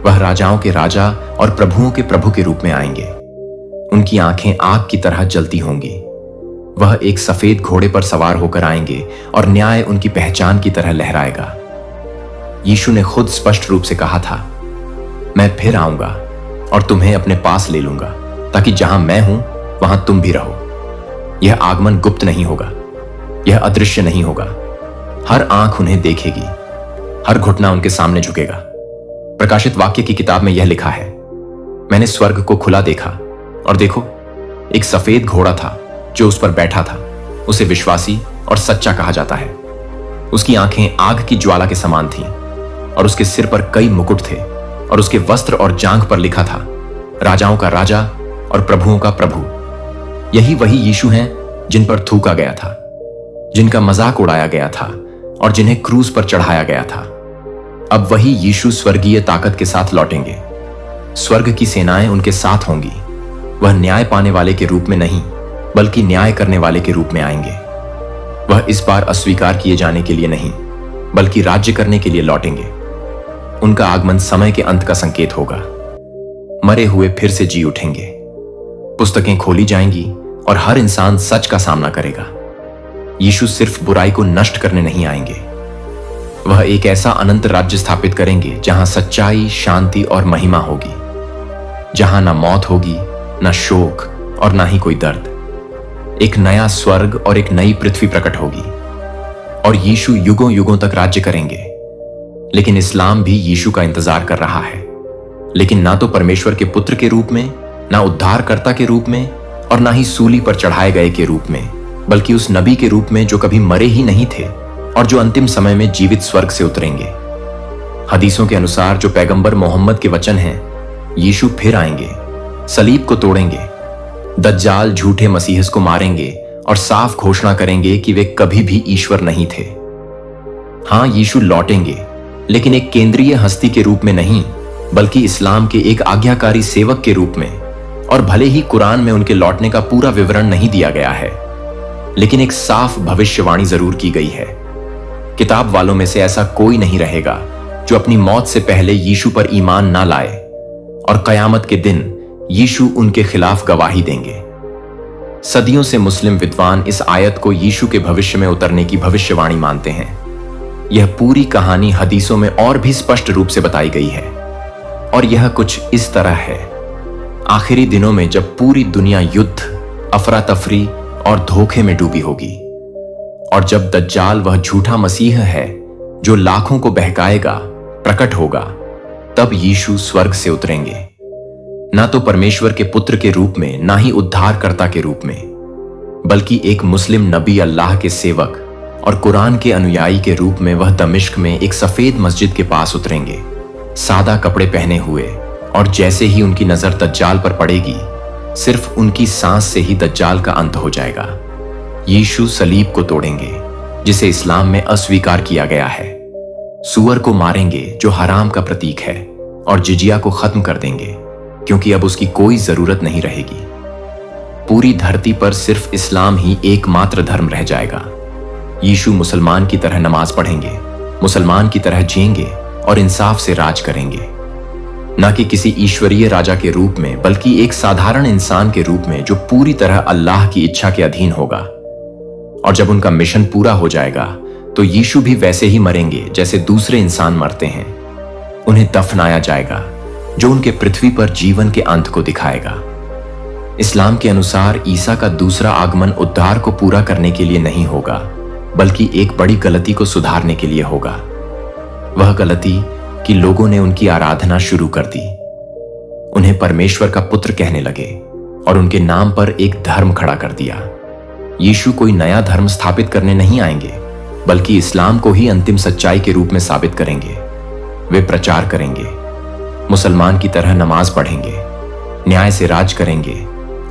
वह राजाओं के राजा और प्रभुओं के प्रभु के रूप में आएंगे। उनकी आंखें आग की तरह जलती होंगी। वह एक सफेद घोड़े पर सवार होकर आएंगे और न्याय उनकी पहचान की तरह लहराएगा। यीशु ने खुद स्पष्ट रूप से कहा था, मैं फिर आऊंगा और तुम्हें अपने पास ले लूंगा, ताकि जहां मैं हूं वहां तुम भी रहो। यह आगमन गुप्त नहीं होगा, यह अदृश्य नहीं होगा। हर आंख उन्हें देखेगी, हर घुटना उनके सामने झुकेगा। प्रकाशित वाक्य की किताब में यह लिखा है, मैंने स्वर्ग को खुला देखा और देखो, एक सफेद घोड़ा था जो उस पर बैठा था। उसे विश्वासी और सच्चा कहा जाता है। उसकी आंखें आग की ज्वाला के समान थीं और उसके सिर पर कई मुकुट थे, और उसके वस्त्र और जांघ पर लिखा था, राजाओं का राजा और प्रभुओं का प्रभु। यही वही यीशु हैं जिन पर थूका गया था, जिनका मजाक उड़ाया गया था और जिन्हें क्रूस पर चढ़ाया गया था। अब वही यीशु स्वर्गीय ताकत के साथ लौटेंगे। स्वर्ग की सेनाएं उनके साथ होंगी। वह न्याय पाने वाले के रूप में नहीं, बल्कि न्याय करने वाले के रूप में आएंगे। वह इस बार अस्वीकार किए जाने के लिए नहीं, बल्कि राज्य करने के लिए लौटेंगे। उनका आगमन समय के अंत का संकेत होगा। मरे हुए फिर से जी उठेंगे, पुस्तकें खोली जाएंगी और हर इंसान सच का सामना करेगा। यीशु सिर्फ बुराई को नष्ट करने नहीं आएंगे, वह एक ऐसा अनंत राज्य स्थापित करेंगे जहां सच्चाई, शांति और महिमा होगी, जहां ना मौत होगी, ना शोक और ना ही कोई दर्द। एक नया स्वर्ग और एक नई पृथ्वी प्रकट होगी, और यीशु युगों युगों तक राज्य करेंगे। लेकिन इस्लाम भी यीशु का इंतजार कर रहा है, लेकिन ना तो परमेश्वर के पुत्र के रूप में, ना उद्धारकर्ता के रूप में, और ना ही सूली पर चढ़ाए गए के रूप में, बल्कि उस नबी के रूप में जो कभी मरे ही नहीं थे और जो अंतिम समय में जीवित स्वर्ग से उतरेंगे। हदीसों के अनुसार जो पैगंबर मोहम्मद के वचन हैं, यीशु फिर आएंगे, सलीब को तोड़ेंगे, दज्जाल झूठे मसीहस को मारेंगे और साफ घोषणा करेंगे कि वे कभी भी ईश्वर नहीं थे। हां, यीशु लौटेंगे, लेकिन एक केंद्रीय हस्ती के रूप में नहीं, बल्कि इस्लाम के एक आज्ञाकारी सेवक के रूप में। और भले ही कुरान में उनके लौटने का पूरा विवरण नहीं दिया गया है, लेकिन एक साफ भविष्यवाणी जरूर की गई है। किताब वालों में से ऐसा कोई नहीं रहेगा जो अपनी मौत से पहले यीशु पर ईमान ना लाए, और कयामत के दिन यीशु उनके खिलाफ गवाही देंगे। सदियों से मुस्लिम विद्वान इस आयत को यीशु के भविष्य में उतरने की भविष्यवाणी मानते हैं। यह पूरी कहानी हदीसों में और भी स्पष्ट रूप से बताई गई है, और यह कुछ इस तरह है। आखिरी दिनों में जब पूरी दुनिया युद्ध, अफरा तफरी और धोखे में डूबी होगी, और जब दज्जाल वह झूठा मसीह है जो लाखों को बहकाएगा, प्रकट होगा, तब यीशु स्वर्ग से उतरेंगे, ना तो परमेश्वर के पुत्र के रूप में, ना ही उद्धारकर्ता के रूप में, बल्कि एक मुस्लिम नबी, अल्लाह के सेवक और कुरान के अनुयायी के रूप में वह दमिश्क में एक सफेद मस्जिद के पास उतरेंगे, सादा कपड़े पहने हुए। और जैसे ही उनकी नजर दज्जाल पर पड़ेगी, सिर्फ उनकी सांस से ही दज्जाल का अंत हो जाएगा। यीशु सलीब को तोड़ेंगे, जिसे इस्लाम में अस्वीकार किया गया है, सूअर को मारेंगे जो हराम का प्रतीक है, और जिजिया को खत्म कर देंगे, क्योंकि अब उसकी कोई जरूरत नहीं रहेगी। पूरी धरती पर सिर्फ इस्लाम ही एकमात्र धर्म रह जाएगा। यीशु मुसलमान की तरह नमाज पढ़ेंगे, मुसलमान की तरह जिएंगे और इंसाफ से राज करेंगे, न कि किसी ईश्वरीय राजा के रूप में, बल्कि एक साधारण इंसान के रूप में जो पूरी तरह अल्लाह की इच्छा के अधीन होगा। और जब उनका मिशन पूरा हो जाएगा, तो यीशु भी वैसे ही मरेंगे जैसे दूसरे इंसान मरते हैं। उन्हें दफनाया जाएगा, जो उनके पृथ्वी पर जीवन के अंत को दिखाएगा। इस्लाम के अनुसार ईसा का दूसरा आगमन उद्धार को पूरा करने के लिए नहीं होगा, बल्कि एक बड़ी गलती को सुधारने के लिए होगा। वह गलती कि लोगों ने उनकी आराधना शुरू कर दी, उन्हें परमेश्वर का पुत्र कहने लगे और उनके नाम पर एक धर्म खड़ा कर दिया। यीशु कोई नया धर्म स्थापित करने नहीं आएंगे, बल्कि इस्लाम को ही अंतिम सच्चाई के रूप में साबित करेंगे। वे प्रचार करेंगे, मुसलमान की तरह नमाज पढ़ेंगे, न्याय से राज करेंगे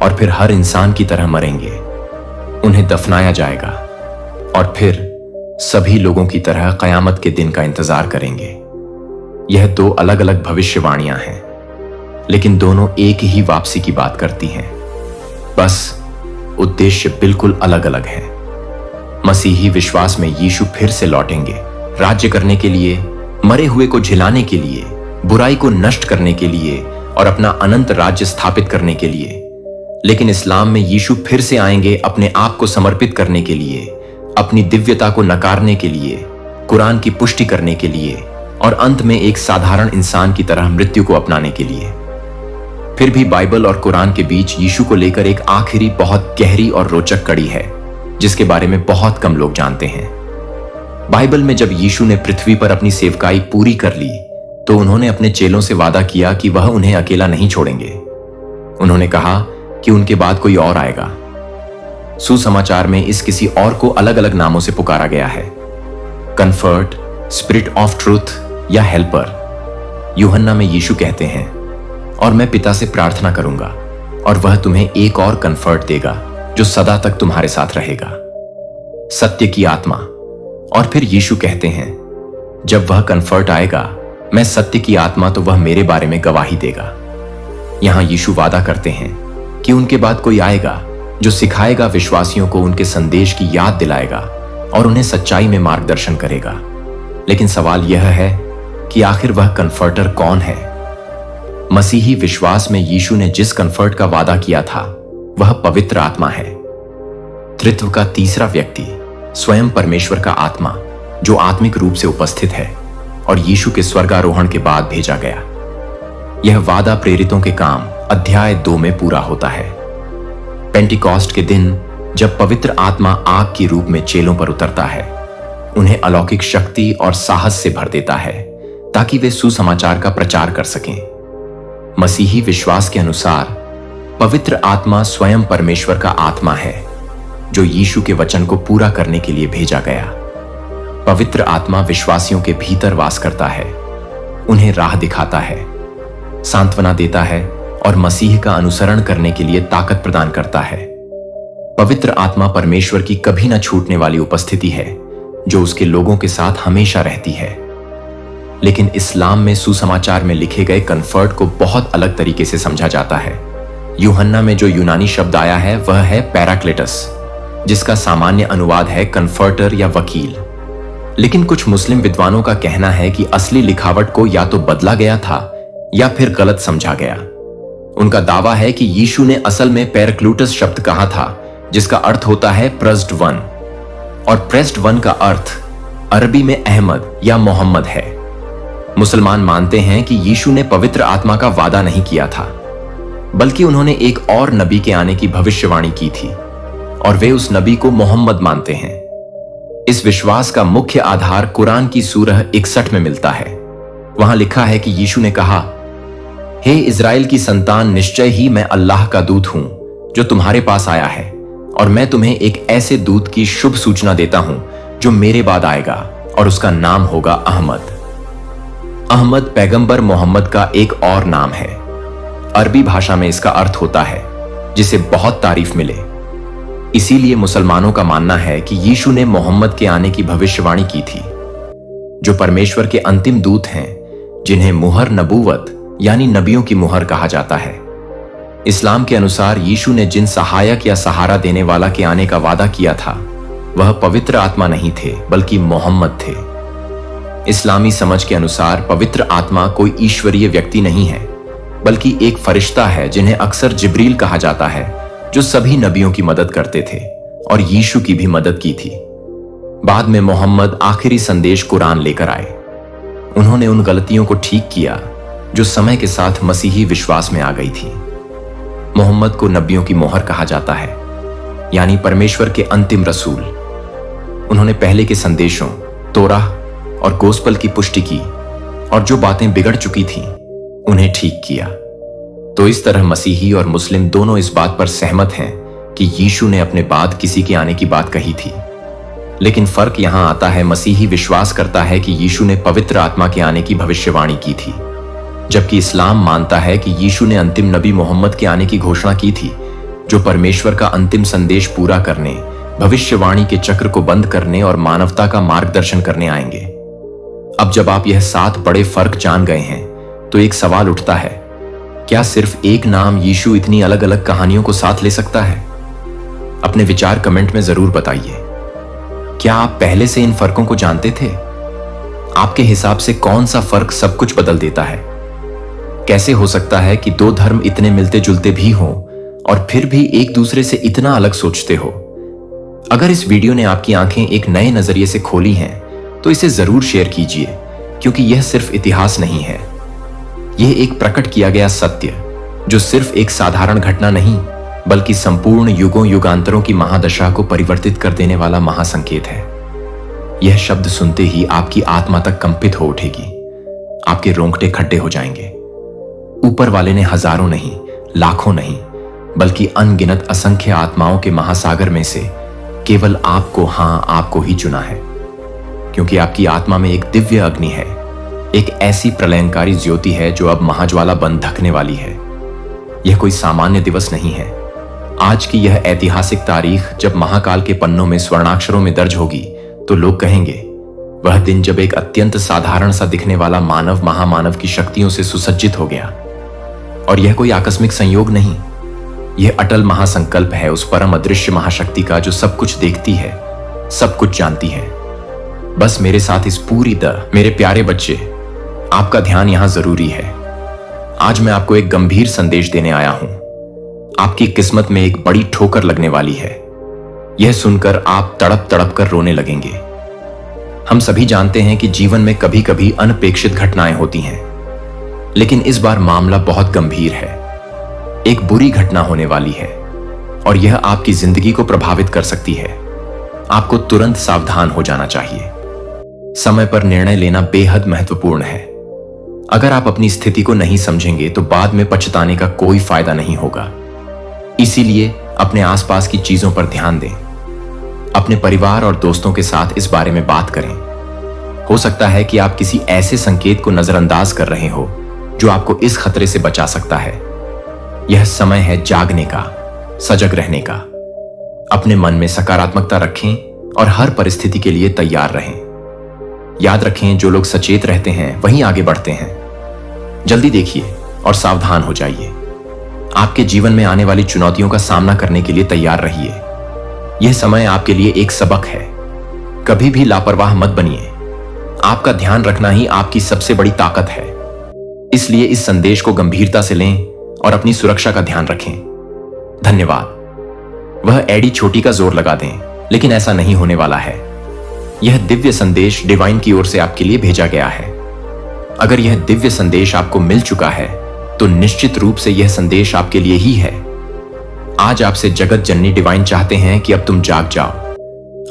और फिर हर इंसान की तरह मरेंगे। उन्हें दफनाया जाएगा और फिर सभी लोगों की तरह कयामत के दिन का इंतजार करेंगे। यह दो अलग अलग भविष्यवाणियां हैं, लेकिन दोनों एक ही वापसी की बात करती हैं। बस उद्देश्य बिल्कुल अलग अलग है। मसीही विश्वास में यीशु फिर से लौटेंगे, राज्य करने के लिए, मरे हुए को झिलाने के लिए, बुराई को नष्ट करने के लिए और अपना अनंत राज्य स्थापित करने के लिए। लेकिन इस्लाम में यीशु फिर से आएंगे अपने आप को समर्पित करने के लिए, अपनी दिव्यता को नकारने के लिए, कुरान की पुष्टि करने के लिए और अंत में एक साधारण इंसान की तरह मृत्यु को अपनाने के लिए। फिर भी बाइबल और कुरान के बीच यीशु को लेकर एक आखिरी बहुत गहरी और रोचक कड़ी है, जिसके बारे में बहुत कम लोग जानते हैं। बाइबल में जब यीशु ने पृथ्वी पर अपनी सेवकाई पूरी कर ली, तो उन्होंने अपने चेलों से वादा किया कि वह उन्हें अकेला नहीं छोड़ेंगे। उन्होंने कहा कि उनके बाद कोई और आएगा। सुसमाचार में इस किसी और को अलग अलग नामों से पुकारा गया है, कंफर्ट, स्पिरिट ऑफ ट्रूथ या हेल्पर। यूहन्ना में यीशु कहते हैं, और मैं पिता से प्रार्थना करूंगा और वह तुम्हें एक और कंफर्ट देगा जो सदा तक तुम्हारे साथ रहेगा, सत्य की आत्मा। और फिर यीशु कहते हैं, जब वह कंफर्ट आएगा, मैं सत्य की आत्मा, तो वह मेरे बारे में गवाही देगा। यहां यीशु वादा करते हैं कि उनके बाद कोई आएगा जो सिखाएगा विश्वासियों को, उनके संदेश की याद दिलाएगा और उन्हें सच्चाई में मार्गदर्शन करेगा। लेकिन सवाल यह है कि आखिर वह कंफर्टर कौन है? मसीही विश्वास में यीशु ने जिस कंफर्ट का वादा किया था, वह पवित्र आत्मा है, त्रित्व का तीसरा व्यक्ति, स्वयं परमेश्वर का आत्मा, जो आत्मिक रूप से उपस्थित है और यीशु के स्वर्गारोहण के बाद भेजा गया। यह वादा प्रेरितों के काम अध्याय 2 में पूरा होता है। पेंटिकॉस्ट के दिन जब पवित्र आत्मा आग के रूप में चेलों पर उतरता है, उन्हें अलौकिक शक्ति और साहस से भर देता है, ताकि वे सुसमाचार का प्रचार कर सकें। मसीही विश्वास के अनुसार पवित्र आत्मा स्वयं परमेश्वर का आत्मा है, जो यीशु के वचन को पूरा करने के लिए भेजा गया। पवित्र आत्मा विश्वासियों के भीतर वास करता है, उन्हें राह दिखाता है, सांत्वना देता है और मसीह का अनुसरण करने के लिए ताकत प्रदान करता है। पवित्र आत्मा परमेश्वर की कभी न छूटने वाली उपस्थिति है, जो उसके लोगों के साथ हमेशा रहती है। लेकिन इस्लाम में सुसमाचार में लिखे गए कंफर्ट को बहुत अलग तरीके से समझा जाता है। यूहन्ना में जो यूनानी शब्द आया है, वह है पैराक्लेटस, जिसका सामान्य अनुवाद है कंफर्टर या वकील। लेकिन कुछ मुस्लिम विद्वानों का कहना है कि असली लिखावट को या तो बदला गया था या फिर गलत समझा गया। उनका दावा है कि यीशु ने असल में पैराक्लूटस शब्द कहा था, जिसका अर्थ होता है प्रेस्ड वन, और प्रेस्ड वन का अर्थ अरबी में अहमद या मोहम्मद है। मुसलमान मानते हैं कि यीशु ने पवित्र आत्मा का वादा नहीं किया था, बल्कि उन्होंने एक और नबी के आने की भविष्यवाणी की थी, और वे उस नबी को मोहम्मद मानते हैं। इस विश्वास का मुख्य आधार कुरान की सूरह 61 में मिलता है। वहां लिखा है कि यीशु ने कहा, हे इज़राइल की संतान, निश्चय ही मैं अल्लाह का दूत हूं जो तुम्हारे पास आया है, और मैं तुम्हें एक ऐसे दूत की शुभ सूचना देता हूं जो मेरे बाद आएगा, और उसका नाम होगा अहमद। अहमद पैगंबर मोहम्मद का एक और नाम है। अरबी भाषा में इसका अर्थ होता है जिसे बहुत तारीफ मिले। इसीलिए मुसलमानों का मानना है कि यीशु ने मोहम्मद के आने की भविष्यवाणी की थी, जो परमेश्वर के अंतिम दूत हैं, जिन्हें मुहर नबूवत यानी नबियों की मुहर कहा जाता है। इस्लाम के अनुसार यीशु ने जिन सहायक या सहारा देने वाला के आने का वादा किया था, वह पवित्र आत्मा नहीं थे बल्कि मोहम्मद थे। इस्लामी समझ के अनुसार पवित्र आत्मा कोई ईश्वरीय व्यक्ति नहीं है, बल्कि एक फरिश्ता है जिन्हें अक्सर जिब्रील कहा जाता है, जो सभी नबियों की मदद करते थे और यीशु की भी मदद की थी। बाद में मोहम्मद आखिरी संदेश कुरान लेकर आए। उन्होंने उन गलतियों को ठीक किया जो समय के साथ मसीही विश्वास में आ गई थी। मोहम्मद को नबियों की मोहर कहा जाता है, यानी परमेश्वर के अंतिम रसूल। उन्होंने पहले के संदेशों, तोराह और गोस्पल की पुष्टि की, और जो बातें बिगड़ चुकी थीं उन्हें ठीक किया। तो इस तरह मसीही और मुस्लिम दोनों इस बात पर सहमत हैं कि यीशु ने अपने बाद किसी के आने की बात कही थी। लेकिन फर्क यहां आता है, मसीही विश्वास करता है कि यीशु ने पवित्र आत्मा के आने की भविष्यवाणी की थी, जबकि इस्लाम मानता है कि यीशु ने अंतिम नबी मोहम्मद के आने की घोषणा की थी, जो परमेश्वर का अंतिम संदेश पूरा करने, भविष्यवाणी के चक्र को बंद करने और मानवता का मार्गदर्शन करने आएंगे। अब जब आप यह 7 बड़े फर्क जान गए हैं, तो एक सवाल उठता है, क्या सिर्फ एक नाम यीशु इतनी अलग अलग कहानियों को साथ ले सकता है? अपने विचार कमेंट में जरूर बताइए। क्या आप पहले से इन फर्कों को जानते थे? आपके हिसाब से कौन सा फर्क सब कुछ बदल देता है? कैसे हो सकता है कि 2 धर्म इतने मिलते जुलते भी हों और फिर भी एक दूसरे से इतना अलग सोचते हो? अगर इस वीडियो ने आपकी आंखें एक नए नजरिए से खोली हैं, तो इसे जरूर शेयर कीजिए, क्योंकि यह सिर्फ इतिहास नहीं है। यह एक प्रकट किया गया सत्य, जो सिर्फ एक साधारण घटना नहीं, बल्कि संपूर्ण युगों युगांतरों की महादशा को परिवर्तित कर देने वाला महासंकेत है। यह शब्द सुनते ही आपकी आत्मा तक कंपित हो उठेगी, आपके रोंगटे खड्डे हो जाएंगे। ऊपर वाले ने हजारों नहीं, लाखों नहीं, बल्कि अनगिनत असंख्य आत्माओं के महासागर में से केवल आपको, हां आपको ही चुना है, क्योंकि आपकी आत्मा में एक दिव्य अग्नि है, एक ऐसी प्रलयंकारी ज्योति है जो अब महाज्वाला बन धकने वाली है। यह कोई सामान्य दिवस नहीं है। आज की यह ऐतिहासिक तारीख जब महाकाल के पन्नों में स्वर्णाक्षरों में दर्ज होगी, तो लोग कहेंगे, वह दिन जब एक अत्यंत साधारण सा दिखने वाला मानव महामानव की शक्तियों से सुसज्जित हो गया। और यह कोई आकस्मिक संयोग नहीं, यह अटल महासंकल्प है उस परम अदृश्य महाशक्ति का, जो सब कुछ देखती है, सब कुछ जानती है। बस मेरे साथ इस पूरी मेरे प्यारे बच्चे, आपका ध्यान यहां जरूरी है। आज मैं आपको एक गंभीर संदेश देने आया हूं। आपकी किस्मत में एक बड़ी ठोकर लगने वाली है। यह सुनकर आप तड़प तड़प कर रोने लगेंगे। हम सभी जानते हैं कि जीवन में कभी कभी अनपेक्षित घटनाएं होती हैं, लेकिन इस बार मामला बहुत गंभीर है। एक बुरी घटना होने वाली है और यह आपकी जिंदगी को प्रभावित कर सकती है। आपको तुरंत सावधान हो जाना चाहिए। समय पर निर्णय लेना बेहद महत्वपूर्ण है। अगर आप अपनी स्थिति को नहीं समझेंगे तो बाद में पछताने का कोई फायदा नहीं होगा। इसीलिए अपने आसपास की चीजों पर ध्यान दें। अपने परिवार और दोस्तों के साथ इस बारे में बात करें। हो सकता है कि आप किसी ऐसे संकेत को नजरअंदाज कर रहे हो जो आपको इस खतरे से बचा सकता है। यह समय है जागने का, सजग रहने का। अपने मन में सकारात्मकता रखें और हर परिस्थिति के लिए तैयार रहें। याद रखें, जो लोग सचेत रहते हैं वहीं आगे बढ़ते हैं। जल्दी देखिए और सावधान हो जाइए। आपके जीवन में आने वाली चुनौतियों का सामना करने के लिए तैयार रहिए। यह समय आपके लिए एक सबक है। कभी भी लापरवाह मत बनिए। आपका ध्यान रखना ही आपकी सबसे बड़ी ताकत है। इसलिए इस संदेश को गंभीरता से लें और अपनी सुरक्षा का ध्यान रखें। धन्यवाद। वह एडी छोटी का जोर लगा दें, लेकिन ऐसा नहीं होने वाला है। यह दिव्य संदेश डिवाइन की ओर से आपके लिए भेजा गया है। अगर यह दिव्य संदेश आपको मिल चुका है, तो निश्चित रूप से यह संदेश आपके लिए ही है। आज आपसे जगत जननी डिवाइन चाहते हैं कि अब तुम जाग जाओ।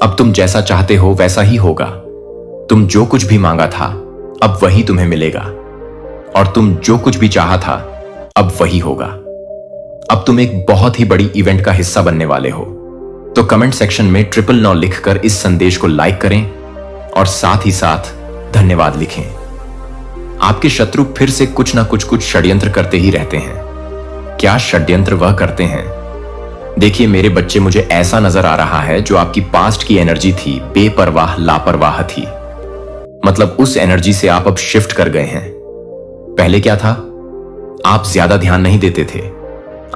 अब तुम जैसा चाहते हो वैसा ही होगा। तुम जो कुछ भी मांगा था, अब वही तुम्हें मिलेगा, और तुम जो कुछ भी चाहा था अब वही होगा। अब तुम एक बहुत ही बड़ी इवेंट का हिस्सा बनने वाले हो। तो कमेंट सेक्शन में 999 लिखकर इस संदेश को लाइक करें और साथ ही साथ धन्यवाद लिखें। आपके शत्रु फिर से कुछ ना कुछ षड्यंत्र करते ही रहते हैं। क्या षड्यंत्र वह करते हैं? देखिए मेरे बच्चे, मुझे ऐसा नजर आ रहा है जो आपकी पास्ट की एनर्जी थी, बेपरवाह लापरवाह थी। मतलब उस एनर्जी से आप अब शिफ्ट कर गए हैं। पहले क्या था? आप ज्यादा ध्यान नहीं देते थे।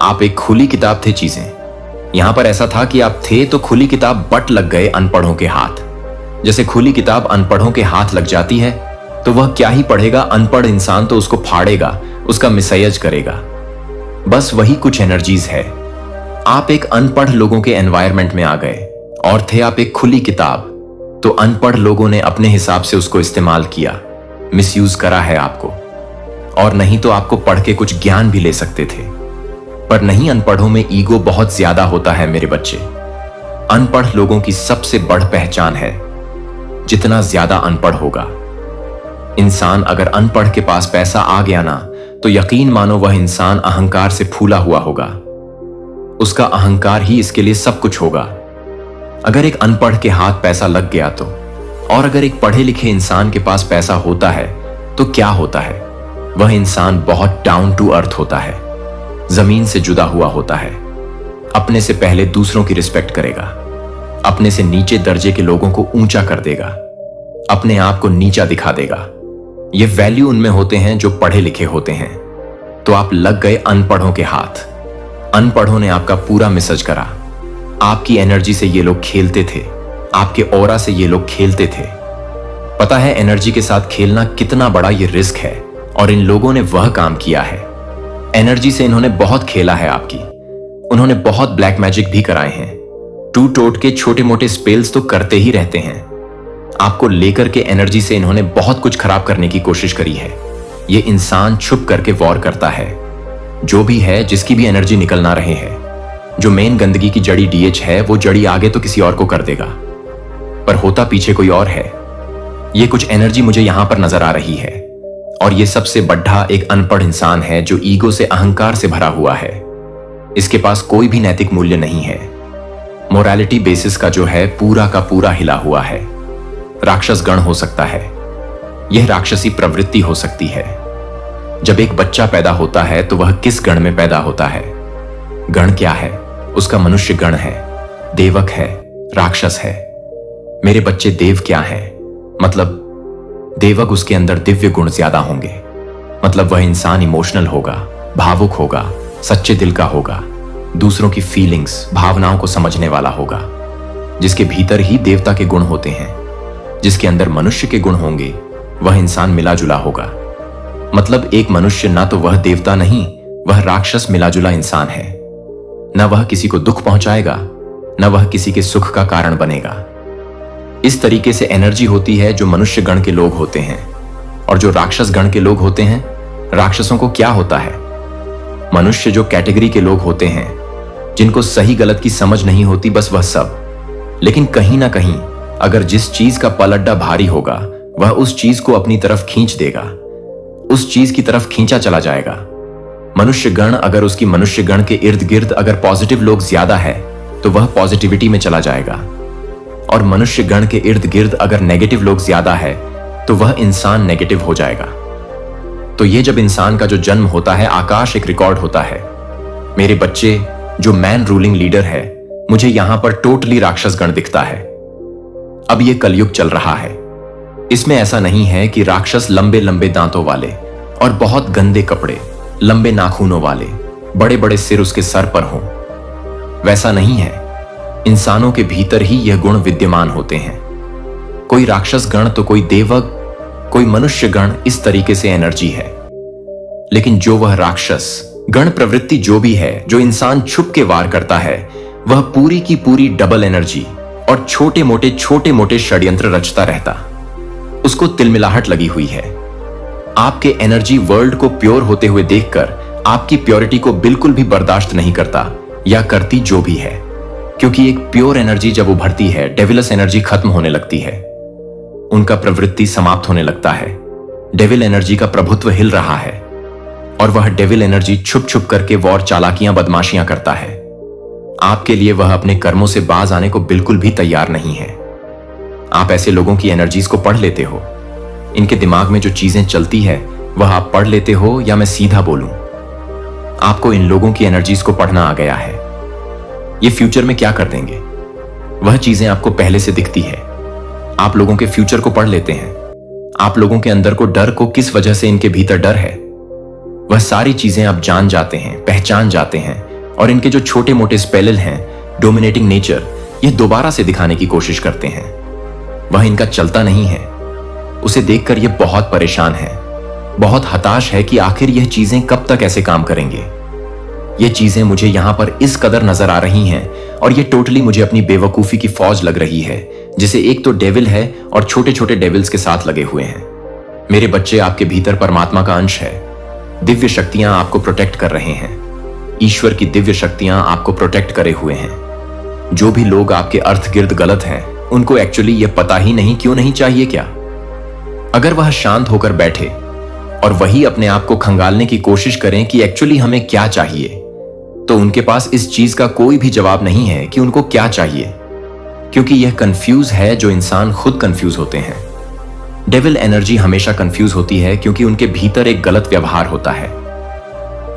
आप एक खुली किताब थे चीजें। यहां पर ऐसा था कि आप थे तो खुली किताब बट लग गए अनपढ़ों के हाथ। जैसे खुली किताब अनपढ़ों के हाथ लग जाती है तो वह क्या ही पढ़ेगा, अनपढ़ इंसान तो उसको फाड़ेगा, उसका मिसयूज करेगा। बस वही कुछ एनर्जीज है। आप एक अनपढ़ लोगों के एनवायरनमेंट में आ गए और थे आप एक खुली किताब, तो अनपढ़ लोगों ने अपने हिसाब से उसको इस्तेमाल किया, मिसयूज करा है आपको। और नहीं तो आपको पढ़ के कुछ ज्ञान भी ले सकते थे, पर नहीं, अनपढ़ों में ईगो बहुत ज्यादा होता है मेरे बच्चे। अनपढ़ लोगों की सबसे बड़ पहचान है जितना ज्यादा अनपढ़ होगा इंसान। अगर अनपढ़ के पास पैसा आ गया ना, तो यकीन मानो वह इंसान अहंकार से फूला हुआ होगा। उसका अहंकार ही इसके लिए सब कुछ होगा। अगर एक अनपढ़ के हाथ पैसा लग गया तो, और अगर एक पढ़े लिखे इंसान के पास पैसा होता है तो क्या होता है? वह इंसान बहुत डाउन टू अर्थ होता है, जमीन से जुदा हुआ होता है। अपने से पहले दूसरों की रिस्पेक्ट करेगा, अपने से नीचे दर्जे के लोगों को ऊंचा कर देगा, अपने आप को नीचा दिखा देगा। ये वैल्यू उनमें होते हैं जो पढ़े लिखे होते हैं। तो आप लग गए अनपढ़ों के हाथ। अनपढ़ों ने आपका पूरा मिसज करा। आपकी एनर्जी से ये लोग खेलते थे, आपके ऑरा से ये लोग खेलते थे। पता है एनर्जी के साथ खेलना कितना बड़ा ये रिस्क है, और इन लोगों ने वह काम किया है। एनर्जी से इन्होंने बहुत खेला है आपकी। उन्होंने बहुत ब्लैक मैजिक भी कराए हैं। टू टोट के छोटे मोटे स्पेल्स तो करते ही रहते हैं। आपको लेकर के एनर्जी से इन्होंने बहुत कुछ खराब करने की कोशिश करी है। ये इंसान छुप करके वॉर करता है। जो भी है, जिसकी भी एनर्जी निकल ना रहे है, जो मेन गंदगी की जड़ी डीएच है, वो जड़ी आगे तो किसी और को कर देगा, पर होता पीछे कोई और है। ये कुछ एनर्जी मुझे यहां पर नजर आ रही है, और ये सबसे बड्ढा एक अनपढ़ इंसान है जो ईगो से, अहंकार से भरा हुआ है। इसके पास कोई भी नैतिक मूल्य नहीं है। मोरालिटी बेसिस का जो है पूरा का पूरा हिला हुआ है। राक्षस गण हो सकता है, यह राक्षसी प्रवृत्ति हो सकती है। जब एक बच्चा पैदा होता है तो वह किस गण में पैदा होता है? गण क्या है? उसका मनुष्य गण है, देवक है, राक्षस है। मेरे बच्चे देव क्या है? मतलब देवक, उसके अंदर दिव्य गुण ज्यादा होंगे। मतलब वह इंसान इमोशनल होगा, भावुक होगा, सच्चे दिल का होगा, दूसरों की फीलिंग्स, भावनाओं को समझने वाला होगा, जिसके भीतर ही देवता के गुण होते हैं। जिसके अंदर मनुष्य के गुण होंगे वह इंसान मिला जुला होगा। मतलब एक मनुष्य ना तो वह देवता नहीं, वह राक्षस मिला जुला इंसान है। न वह किसी को दुख पहुंचाएगा, न वह किसी के सुख का कारण बनेगा। इस तरीके से एनर्जी होती है जो मनुष्य गण के लोग होते हैं। और जो राक्षस गण के लोग होते हैं, राक्षसों को क्या होता है? मनुष्य जो कैटेगरी के लोग होते हैं, जिनको सही गलत की समझ नहीं होती, बस वह सब। लेकिन कहीं ना कहीं अगर जिस चीज का पलड़ा भारी होगा, वह उस चीज को अपनी तरफ खींच देगा, उस चीज की तरफ खींचा चला जाएगा। मनुष्य गण, अगर उसकी मनुष्य गण के इर्द गिर्द अगर पॉजिटिव लोग ज्यादा है तो वह पॉजिटिविटी में चला जाएगा, और मनुष्य गण के इर्द गिर्द अगर नेगेटिव लोग ज्यादा है तो वह इंसान नेगेटिव हो जाएगा। तो ये जब इंसान का जो जन्म होता है, आकाश एक रिकॉर्ड होता है। मेरे बच्चे, जो मैन रूलिंग लीडर है, मुझे यहां पर टोटली राक्षस गण दिखता है। अब ये कलयुग चल रहा है। इसमें ऐसा नहीं है कि राक्षस लंबे लंबे दांतों वाले और बहुत गंदे कपड़े, लंबे नाखूनों वाले, बड़े बड़े सिर उसके सर पर हों। वैसा नहीं है। इंसानों के भीतर ही यह गुण विद्यमान होते हैं। कोई राक्षस गण तो कोई देवक, कोई मनुष्य गण, इस तरीके से एनर्जी है। लेकिन जो वह राक्षस गण प्रवृत्ति जो भी है, जो इंसान छुप के वार करता है, वह पूरी की पूरी डबल एनर्जी और छोटे मोटे षड्यंत्र रचता रहता। उसको तिलमिलाहट लगी हुई है। आपके एनर्जी वर्ल्ड को प्योर होते हुए देखकर आपकी प्योरिटी को बिल्कुल भी बर्दाश्त नहीं करता, या करती जो भी है। क्योंकि एक प्योर एनर्जी जब उभरती है, डेविलस एनर्जी खत्म होने लगती है, उनका प्रवृत्ति समाप्त होने लगता है। डेविल एनर्जी का प्रभुत्व हिल रहा है और वह डेविल एनर्जी छुप छुप करके वॉर, चालाकियां, बदमाशियां करता है। आपके लिए वह अपने कर्मों से बाज आने को बिल्कुल भी तैयार नहीं है। आप ऐसे लोगों की एनर्जीज को पढ़ लेते हो। इनके दिमाग में जो चीजें चलती है वह आप पढ़ लेते हो, या मैं सीधा बोलूं, आपको इन लोगों की एनर्जीज को पढ़ना आ गया है। ये फ्यूचर में क्या कर देंगे वह चीजें आपको पहले से दिखती है। आप लोगों के फ्यूचर को पढ़ लेते हैं। आप लोगों के अंदर को डर को किस वजह से इनके भीतर डर है वह सारी चीजें आप जान जाते हैं, पहचान जाते हैं, और इनके जो छोटे मोटे स्पेल हैं, डोमिनेटिंग नेचर, ये दोबारा से दिखाने की कोशिश करते हैं। वह इनका चलता नहीं है। उसे देखकर ये बहुत परेशान है, बहुत हताश है कि आखिर यह चीजें कब तक ऐसे काम करेंगे। ये चीजें मुझे यहां पर इस कदर नजर आ रही हैं और ये टोटली मुझे अपनी बेवकूफी की फौज लग रही है, जिसे एक तो डेविल है और छोटे छोटे डेविल्स के साथ लगे हुए हैं। मेरे बच्चे, आपके भीतर परमात्मा का अंश है। दिव्य शक्तियां आपको प्रोटेक्ट कर रहे हैं। ईश्वर की दिव्य शक्तियां आपको प्रोटेक्ट करे हुए हैं। जो भी लोग आपके अर्थ गिर्द गलत हैं, उनको एक्चुअली यह पता ही नहीं क्यों नहीं चाहिए क्या? अगर वह शांत होकर बैठे और वही अपने आप को खंगालने की कोशिश करें कि एक्चुअली हमें क्या चाहिए, तो उनके पास इस चीज का कोई भी जवाब नहीं है कि उनको क्या चाहिए, क्योंकि यह कंफ्यूज है जो इंसान खुद कंफ्यूज होते हैं। डेविल एनर्जी हमेशा कंफ्यूज होती है क्योंकि उनके भीतर एक गलत व्यवहार होता है।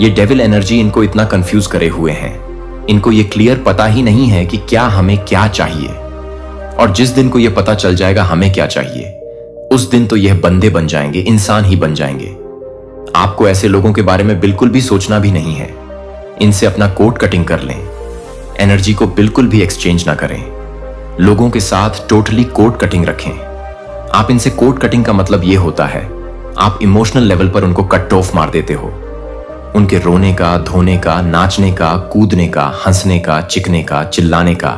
ये डेविल एनर्जी इनको इतना कंफ्यूज करे हुए हैं, इनको ये क्लियर पता ही नहीं है कि क्या हमें क्या चाहिए। और जिस दिन को यह पता चल जाएगा हमें क्या चाहिए, उस दिन तो यह बंदे बन जाएंगे, इंसान ही बन जाएंगे। आपको ऐसे लोगों के बारे में बिल्कुल भी सोचना भी नहीं है। इनसे अपना कोड कटिंग कर लें। एनर्जी को बिल्कुल भी एक्सचेंज ना करें। लोगों के साथ टोटली कोड कटिंग रखें। आप इनसे कोड कटिंग का मतलब यह होता है, आप इमोशनल लेवल पर उनको कट ऑफ मार देते हो। उनके रोने का, धोने का, नाचने का, कूदने का, हंसने का, चिकने का, चिल्लाने का,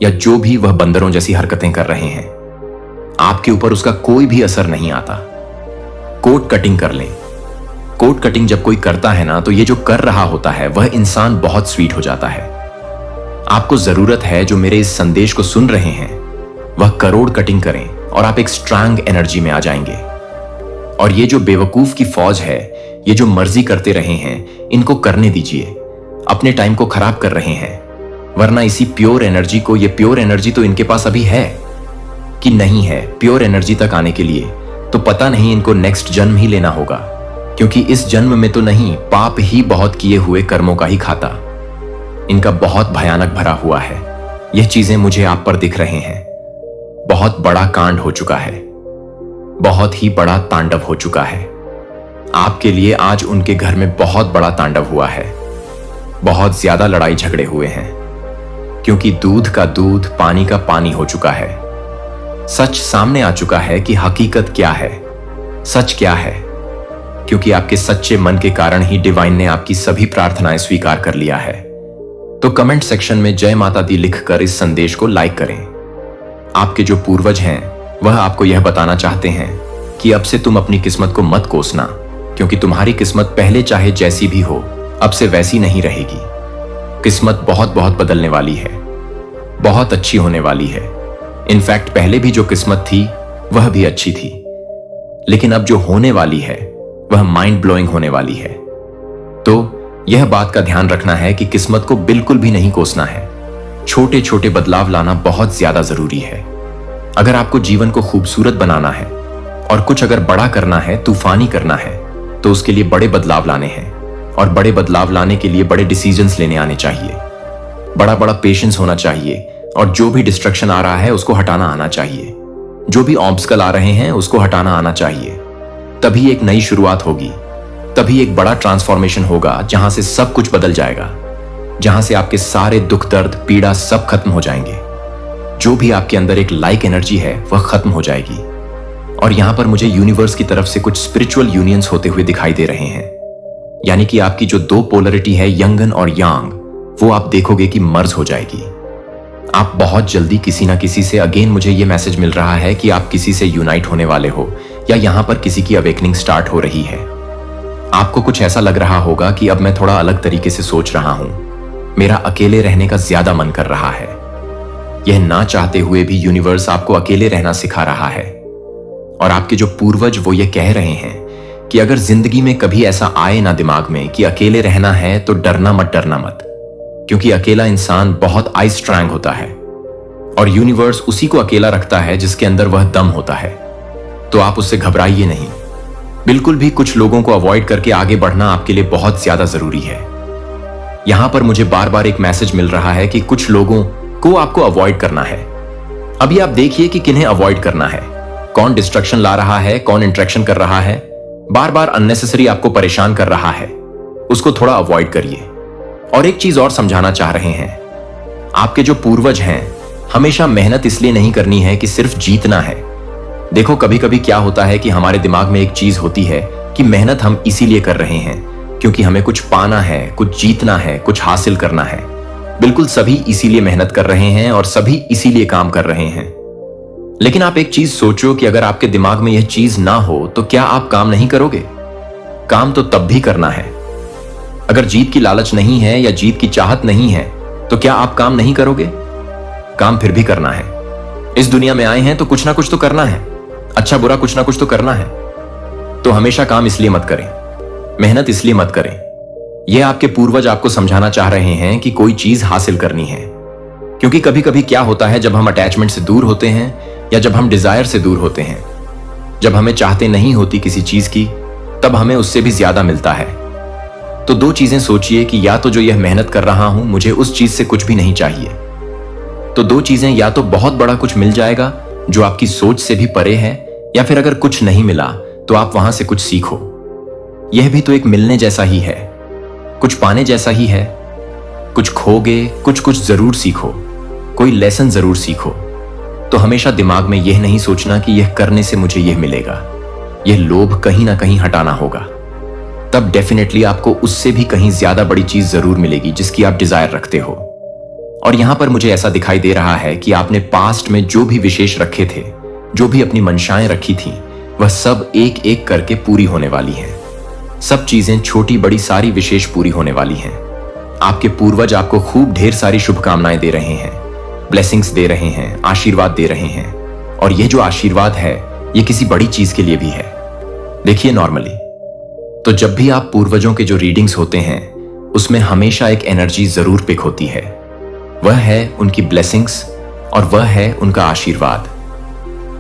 या जो भी वह बंदरों जैसी हरकतें कर रहे हैं, आपके ऊपर उसका कोई भी असर नहीं आता। कोड कटिंग कर लें। कोड कटिंग जब कोई करता है ना, तो ये जो कर रहा होता है वह इंसान बहुत स्वीट हो जाता है। आपको जरूरत है, जो मेरे इस संदेश को सुन रहे हैं, वह करोड़ कटिंग करें और आप एक स्ट्रांग एनर्जी में आ जाएंगे। और ये जो बेवकूफ की फौज है, ये जो मर्जी करते रहे हैं, इनको करने दीजिए। अपने टाइम को खराब कर रहे हैं, वरना इसी प्योर एनर्जी को, ये प्योर एनर्जी तो इनके पास अभी है कि नहीं है। प्योर एनर्जी तक आने के लिए तो पता नहीं इनको नेक्स्ट जन्म ही लेना होगा, क्योंकि इस जन्म में तो नहीं, पाप ही बहुत किए हुए कर्मों का ही खाता इनका बहुत भयानक भरा हुआ है। यह चीजें मुझे आप पर दिख रहे हैं। बहुत बड़ा कांड हो चुका है, बहुत ही बड़ा तांडव हो चुका है। आपके लिए आज उनके घर में बहुत बड़ा तांडव हुआ है। बहुत ज्यादा लड़ाई झगड़े हुए हैं, क्योंकि दूध का दूध, पानी का पानी हो चुका है। सच सामने आ चुका है कि हकीकत क्या है, सच क्या है, क्योंकि आपके सच्चे मन के कारण ही डिवाइन ने आपकी सभी प्रार्थनाएं स्वीकार कर लिया है। तो कमेंट सेक्शन में जय माता दी लिखकर इस संदेश को लाइक करें। आपके जो पूर्वज हैं वह आपको यह बताना चाहते हैं कि अब से तुम अपनी किस्मत को मत कोसना, क्योंकि तुम्हारी किस्मत पहले चाहे जैसी भी हो, अब से वैसी नहीं रहेगी। किस्मत बहुत बहुत बदलने वाली है, बहुत अच्छी होने वाली है। इनफैक्ट पहले भी जो किस्मत थी वह भी अच्छी थी, लेकिन अब जो होने वाली है वह माइंड ब्लोइंग होने वाली है। तो यह बात का ध्यान रखना है कि किस्मत को बिल्कुल भी नहीं कोसना है। छोटे छोटे बदलाव लाना बहुत ज्यादा जरूरी है। अगर आपको जीवन को खूबसूरत बनाना है और कुछ अगर बड़ा करना है, तूफानी करना है, तो उसके लिए बड़े बदलाव लाने हैं। और बड़े बदलाव लाने के लिए बड़े डिसीजंस लेने आने चाहिए। बड़ा बड़ा पेशेंस होना चाहिए, और जो भी डिस्ट्रक्शन आ रहा है उसको हटाना आना चाहिए। जो भी ऑब्स्टकल आ रहे हैं उसको हटाना आना चाहिए। तभी एक नई शुरुआत होगी, तभी एक बड़ा ट्रांसफॉर्मेशन होगा, जहां से सब कुछ बदल जाएगा, जहां से आपके सारे दुख, दर्द, पीड़ा सब खत्म हो जाएंगे। जो भी आपके अंदर एक लाइक एनर्जी है वह खत्म हो जाएगी। और यहां पर मुझे यूनिवर्स की तरफ से कुछ स्पिरिचुअल यूनियंस होते हुए दिखाई दे रहे हैं। यानी कि आपकी जो दो पोलरिटी है, यंगन और यांग, वो आप देखोगे कि मर्ज हो जाएगी। आप बहुत जल्दी किसी ना किसी से, अगेन मुझे ये मैसेज मिल रहा है कि आप किसी से यूनाइट होने वाले हो, या यहां पर किसी की अवेकनिंग स्टार्ट हो रही है। आपको कुछ ऐसा लग रहा होगा कि अब मैं थोड़ा अलग तरीके से सोच रहा हूं, मेरा अकेले रहने का ज्यादा मन कर रहा है। यह ना चाहते हुए भी यूनिवर्स आपको अकेले रहना सिखा रहा है। और आपके जो पूर्वज वो ये कह रहे हैं कि अगर जिंदगी में कभी ऐसा आए ना दिमाग में कि अकेले रहना है तो डरना मत, क्योंकि अकेला इंसान बहुत आई स्ट्रैंग होता है और यूनिवर्स उसी को अकेला रखता है जिसके अंदर वह दम होता है। तो आप उससे घबराइए नहीं, बिल्कुल भी। कुछ लोगों को अवॉइड करके आगे बढ़ना आपके लिए बहुत ज्यादा जरूरी है। यहां पर मुझे बार बार एक मैसेज मिल रहा है कि कुछ लोगों को आपको अवॉइड करना है। अभी आप देखिए कि किन्हें अवॉइड करना है, कौन डिस्ट्रक्शन ला रहा है, कौन इंटरेक्शन कर रहा है, बार बार अननेसेसरी आपको परेशान कर रहा है, उसको थोड़ा अवॉइड करिए। और एक चीज और समझाना चाह रहे हैं, आपके जो पूर्वज हैं हमेशा मेहनत इसलिए नहीं करनी है कि सिर्फ जीतना है। देखो कभी कभी क्या होता है कि हमारे दिमाग में एक चीज होती है कि मेहनत हम इसीलिए कर रहे हैं क्योंकि हमें कुछ पाना है, कुछ जीतना है, कुछ हासिल करना है। बिल्कुल सभी इसीलिए मेहनत कर रहे हैं और सभी इसीलिए काम कर रहे हैं। लेकिन आप एक चीज सोचो कि अगर आपके दिमाग में यह चीज ना हो तो क्या आप काम नहीं करोगे? काम तो तब भी करना है। अगर जीत की लालच नहीं है या जीत की चाहत नहीं है तो क्या आप काम नहीं करोगे? काम फिर भी करना है। इस दुनिया में आए हैं तो कुछ ना कुछ तो करना है, अच्छा बुरा कुछ ना कुछ तो करना है। तो हमेशा काम इसलिए मत करें, मेहनत इसलिए मत करें। यह आपके पूर्वज आपको समझाना चाह रहे हैं कि कोई चीज हासिल करनी है। क्योंकि कभी कभी क्या होता है, जब हम अटैचमेंट से दूर होते हैं या जब हम डिजायर से दूर होते हैं, जब हमें चाहते नहीं होती किसी चीज की, तब हमें उससे भी ज्यादा मिलता है। तो दो चीजें सोचिए कि या तो जो यह मेहनत कर रहा हूं मुझे उस चीज से कुछ भी नहीं चाहिए। तो दो चीजें, या तो बहुत बड़ा कुछ मिल जाएगा जो आपकी सोच से भी परे है, या फिर अगर कुछ नहीं मिला तो आप वहां से कुछ सीखो। यह भी तो एक मिलने जैसा ही है, कुछ पाने जैसा ही है। कुछ खोगे, कुछ जरूर सीखो, कोई लेसन जरूर सीखो। तो हमेशा दिमाग में यह नहीं सोचना कि यह करने से मुझे यह मिलेगा। यह लोभ कहीं ना कहीं हटाना होगा, तब डेफिनेटली आपको उससे भी कहीं ज्यादा बड़ी चीज जरूर मिलेगी जिसकी आप डिजायर रखते हो। और यहां पर मुझे ऐसा दिखाई दे रहा है कि आपने पास्ट में जो भी विशेष रखे थे, जो भी अपनी मंशाएं रखी थी, वह सब एक एक करके पूरी होने वाली हैं। सब चीजें छोटी बड़ी सारी विशेष पूरी होने वाली हैं। आपके पूर्वज आपको खूब ढेर सारी शुभकामनाएं दे रहे हैं, ब्लेसिंग्स दे रहे हैं, आशीर्वाद दे रहे हैं। और यह जो आशीर्वाद है यह किसी बड़ी चीज के लिए भी है। देखिए नॉर्मली तो जब भी आप पूर्वजों के जो रीडिंग्स होते हैं उसमें हमेशा एक एनर्जी जरूर पिक होती है। वह है उनकी ब्लेसिंग्स और वह है उनका आशीर्वाद।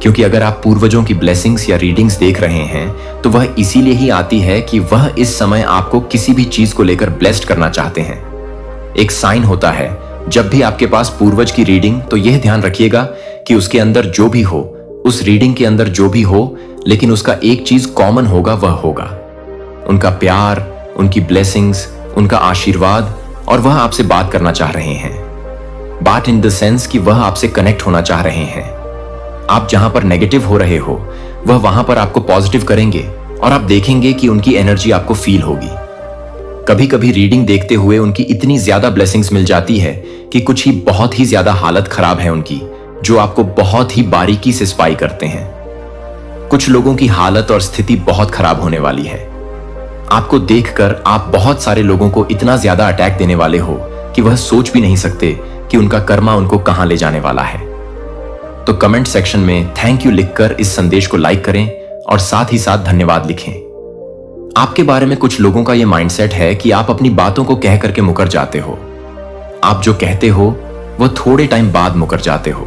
क्योंकि अगर आप पूर्वजों की ब्लेसिंग्स या रीडिंग्स देख रहे हैं तो वह इसीलिए ही आती है कि वह इस समय आपको किसी भी चीज को लेकर ब्लेस्ड करना चाहते हैं। एक साइन होता है जब भी आपके पास पूर्वज की रीडिंग, तो यह ध्यान रखिएगा कि उसके अंदर जो भी हो, उस रीडिंग के अंदर जो भी हो, लेकिन उसका एक चीज कॉमन होगा, वह होगा उनका प्यार, उनकी ब्लेसिंग्स, उनका आशीर्वाद। और वह आपसे बात करना चाह रहे हैं। बात इन द सेंस कि वह आपसे कनेक्ट होना चाह रहे हैं। आप जहां पर नेगेटिव हो रहे हो वह वहां पर आपको पॉजिटिव करेंगे और आप देखेंगे कि उनकी एनर्जी आपको फील होगी। कभी कभी रीडिंग देखते हुए उनकी इतनी ज्यादा ब्लेसिंग्स मिल जाती है कि कुछ ही बहुत ही ज्यादा हालत खराब है उनकी, जो आपको बहुत ही बारीकी से स्पाई करते हैं। कुछ लोगों की हालत और स्थिति बहुत खराब होने वाली है। आपको देखकर आप बहुत सारे लोगों को इतना ज्यादा अटैक देने वाले हो कि वह सोच भी नहीं सकते कि उनका कर्मा उनको कहां ले जाने वाला है। तो कमेंट सेक्शन में थैंक यू लिखकर इस संदेश को लाइक करें और साथ ही साथ धन्यवाद लिखें। आपके बारे में कुछ लोगों का यह माइंडसेट है कि आप अपनी बातों को कह करके मुकर जाते हो। आप जो कहते हो वह थोड़े टाइम बाद मुकर जाते हो।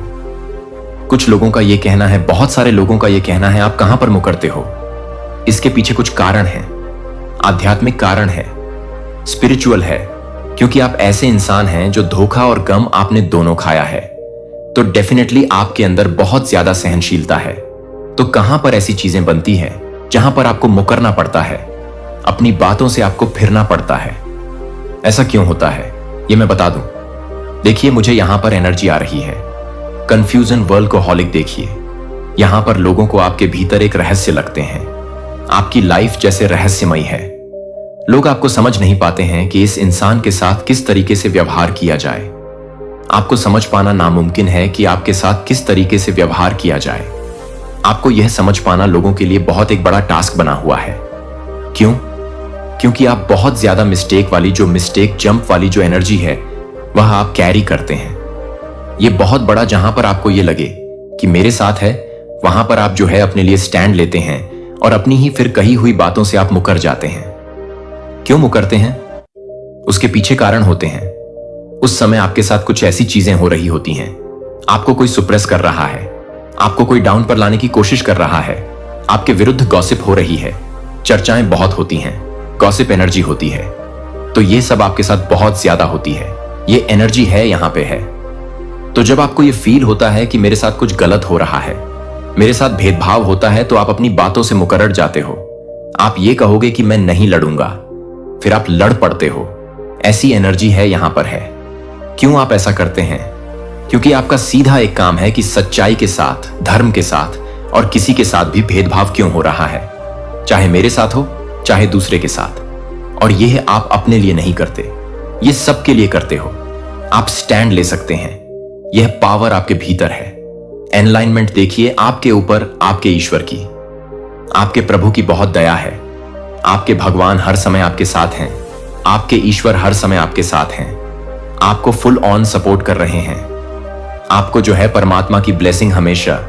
कुछ लोगों का यह कहना है, बहुत सारे लोगों का यह कहना है, आप कहां पर मुकरते हो? इसके पीछे कुछ कारण है, आध्यात्मिक कारण है, स्पिरिचुअल है। क्योंकि आप ऐसे इंसान हैं जो धोखा और गम आपने दोनों खाया है, तो डेफिनेटली आपके अंदर बहुत ज्यादा सहनशीलता है। तो कहां पर ऐसी चीजें बनती है जहां पर आपको मुकरना पड़ता है, अपनी बातों से आपको फिरना पड़ता है? ऐसा क्यों होता है ये मैं बता दूं। देखिए मुझे यहां पर एनर्जी आ रही है। कंफ्यूजन वर्ल्डकोहॉलिक देखिए, यहां पर लोगों को आपके भीतर एक रहस्य लगते हैं। आपकी लाइफ जैसे रहस्यमयी है। लोग आपको समझ नहीं पाते हैं कि इस इंसान के साथ किस तरीके से व्यवहार किया जाए। आपको समझ पाना नामुमकिन है कि आपके साथ किस तरीके से व्यवहार किया जाए। आपको यह समझ पाना लोगों के लिए बहुत एक बड़ा टास्क बना हुआ है। क्यों? क्योंकि आप बहुत ज्यादा मिस्टेक जंप वाली जो एनर्जी है वह आप कैरी करते हैं। यह बहुत बड़ा, जहां पर आपको यह लगे कि मेरे साथ है वहां पर आप जो है अपने लिए स्टैंड लेते हैं और अपनी ही फिर कही हुई बातों से आप मुकर जाते हैं। क्यों मुकरते हैं? उसके पीछे कारण होते हैं। उस समय आपके साथ कुछ ऐसी चीजें हो रही होती हैं, आपको कोई सुप्रेस कर रहा है, आपको कोई डाउन पर लाने की कोशिश कर रहा है, आपके विरुद्ध गॉसिप हो रही है, चर्चाएं बहुत होती हैं, गॉसिप एनर्जी होती है। तो ये सब आपके साथ बहुत ज्यादा होती है, ये एनर्जी है यहां पे है। तो जब आपको ये फील होता है कि मेरे साथ कुछ गलत हो रहा है, मेरे साथ भेदभाव होता है, तो आप अपनी बातों से मुकर्रर जाते हो। आप ये कहोगे कि मैं नहीं लड़ूंगा, फिर आप लड़ पड़ते हो। ऐसी एनर्जी है यहां पर है। क्यों आप ऐसा करते हैं? क्योंकि आपका सीधा एक काम है कि सच्चाई के साथ, धर्म के साथ और किसी के साथ भी भेदभाव क्यों हो रहा है, चाहे मेरे साथ हो चाहे दूसरे के साथ। और यह आप अपने लिए नहीं करते, ये सबके लिए करते हो। आप स्टैंड ले सकते हैं, यह पावर आपके भीतर है। एनलाइनमेंट देखिए आपके ऊपर, आपके ईश्वर की, आपके प्रभु की बहुत दया है। आपके भगवान हर समय आपके साथ हैं, आपके ईश्वर हर समय आपके साथ हैं, आपको फुल ऑन सपोर्ट कर रहे हैं। आपको जो है परमात्मा की ब्लेसिंग हमेशा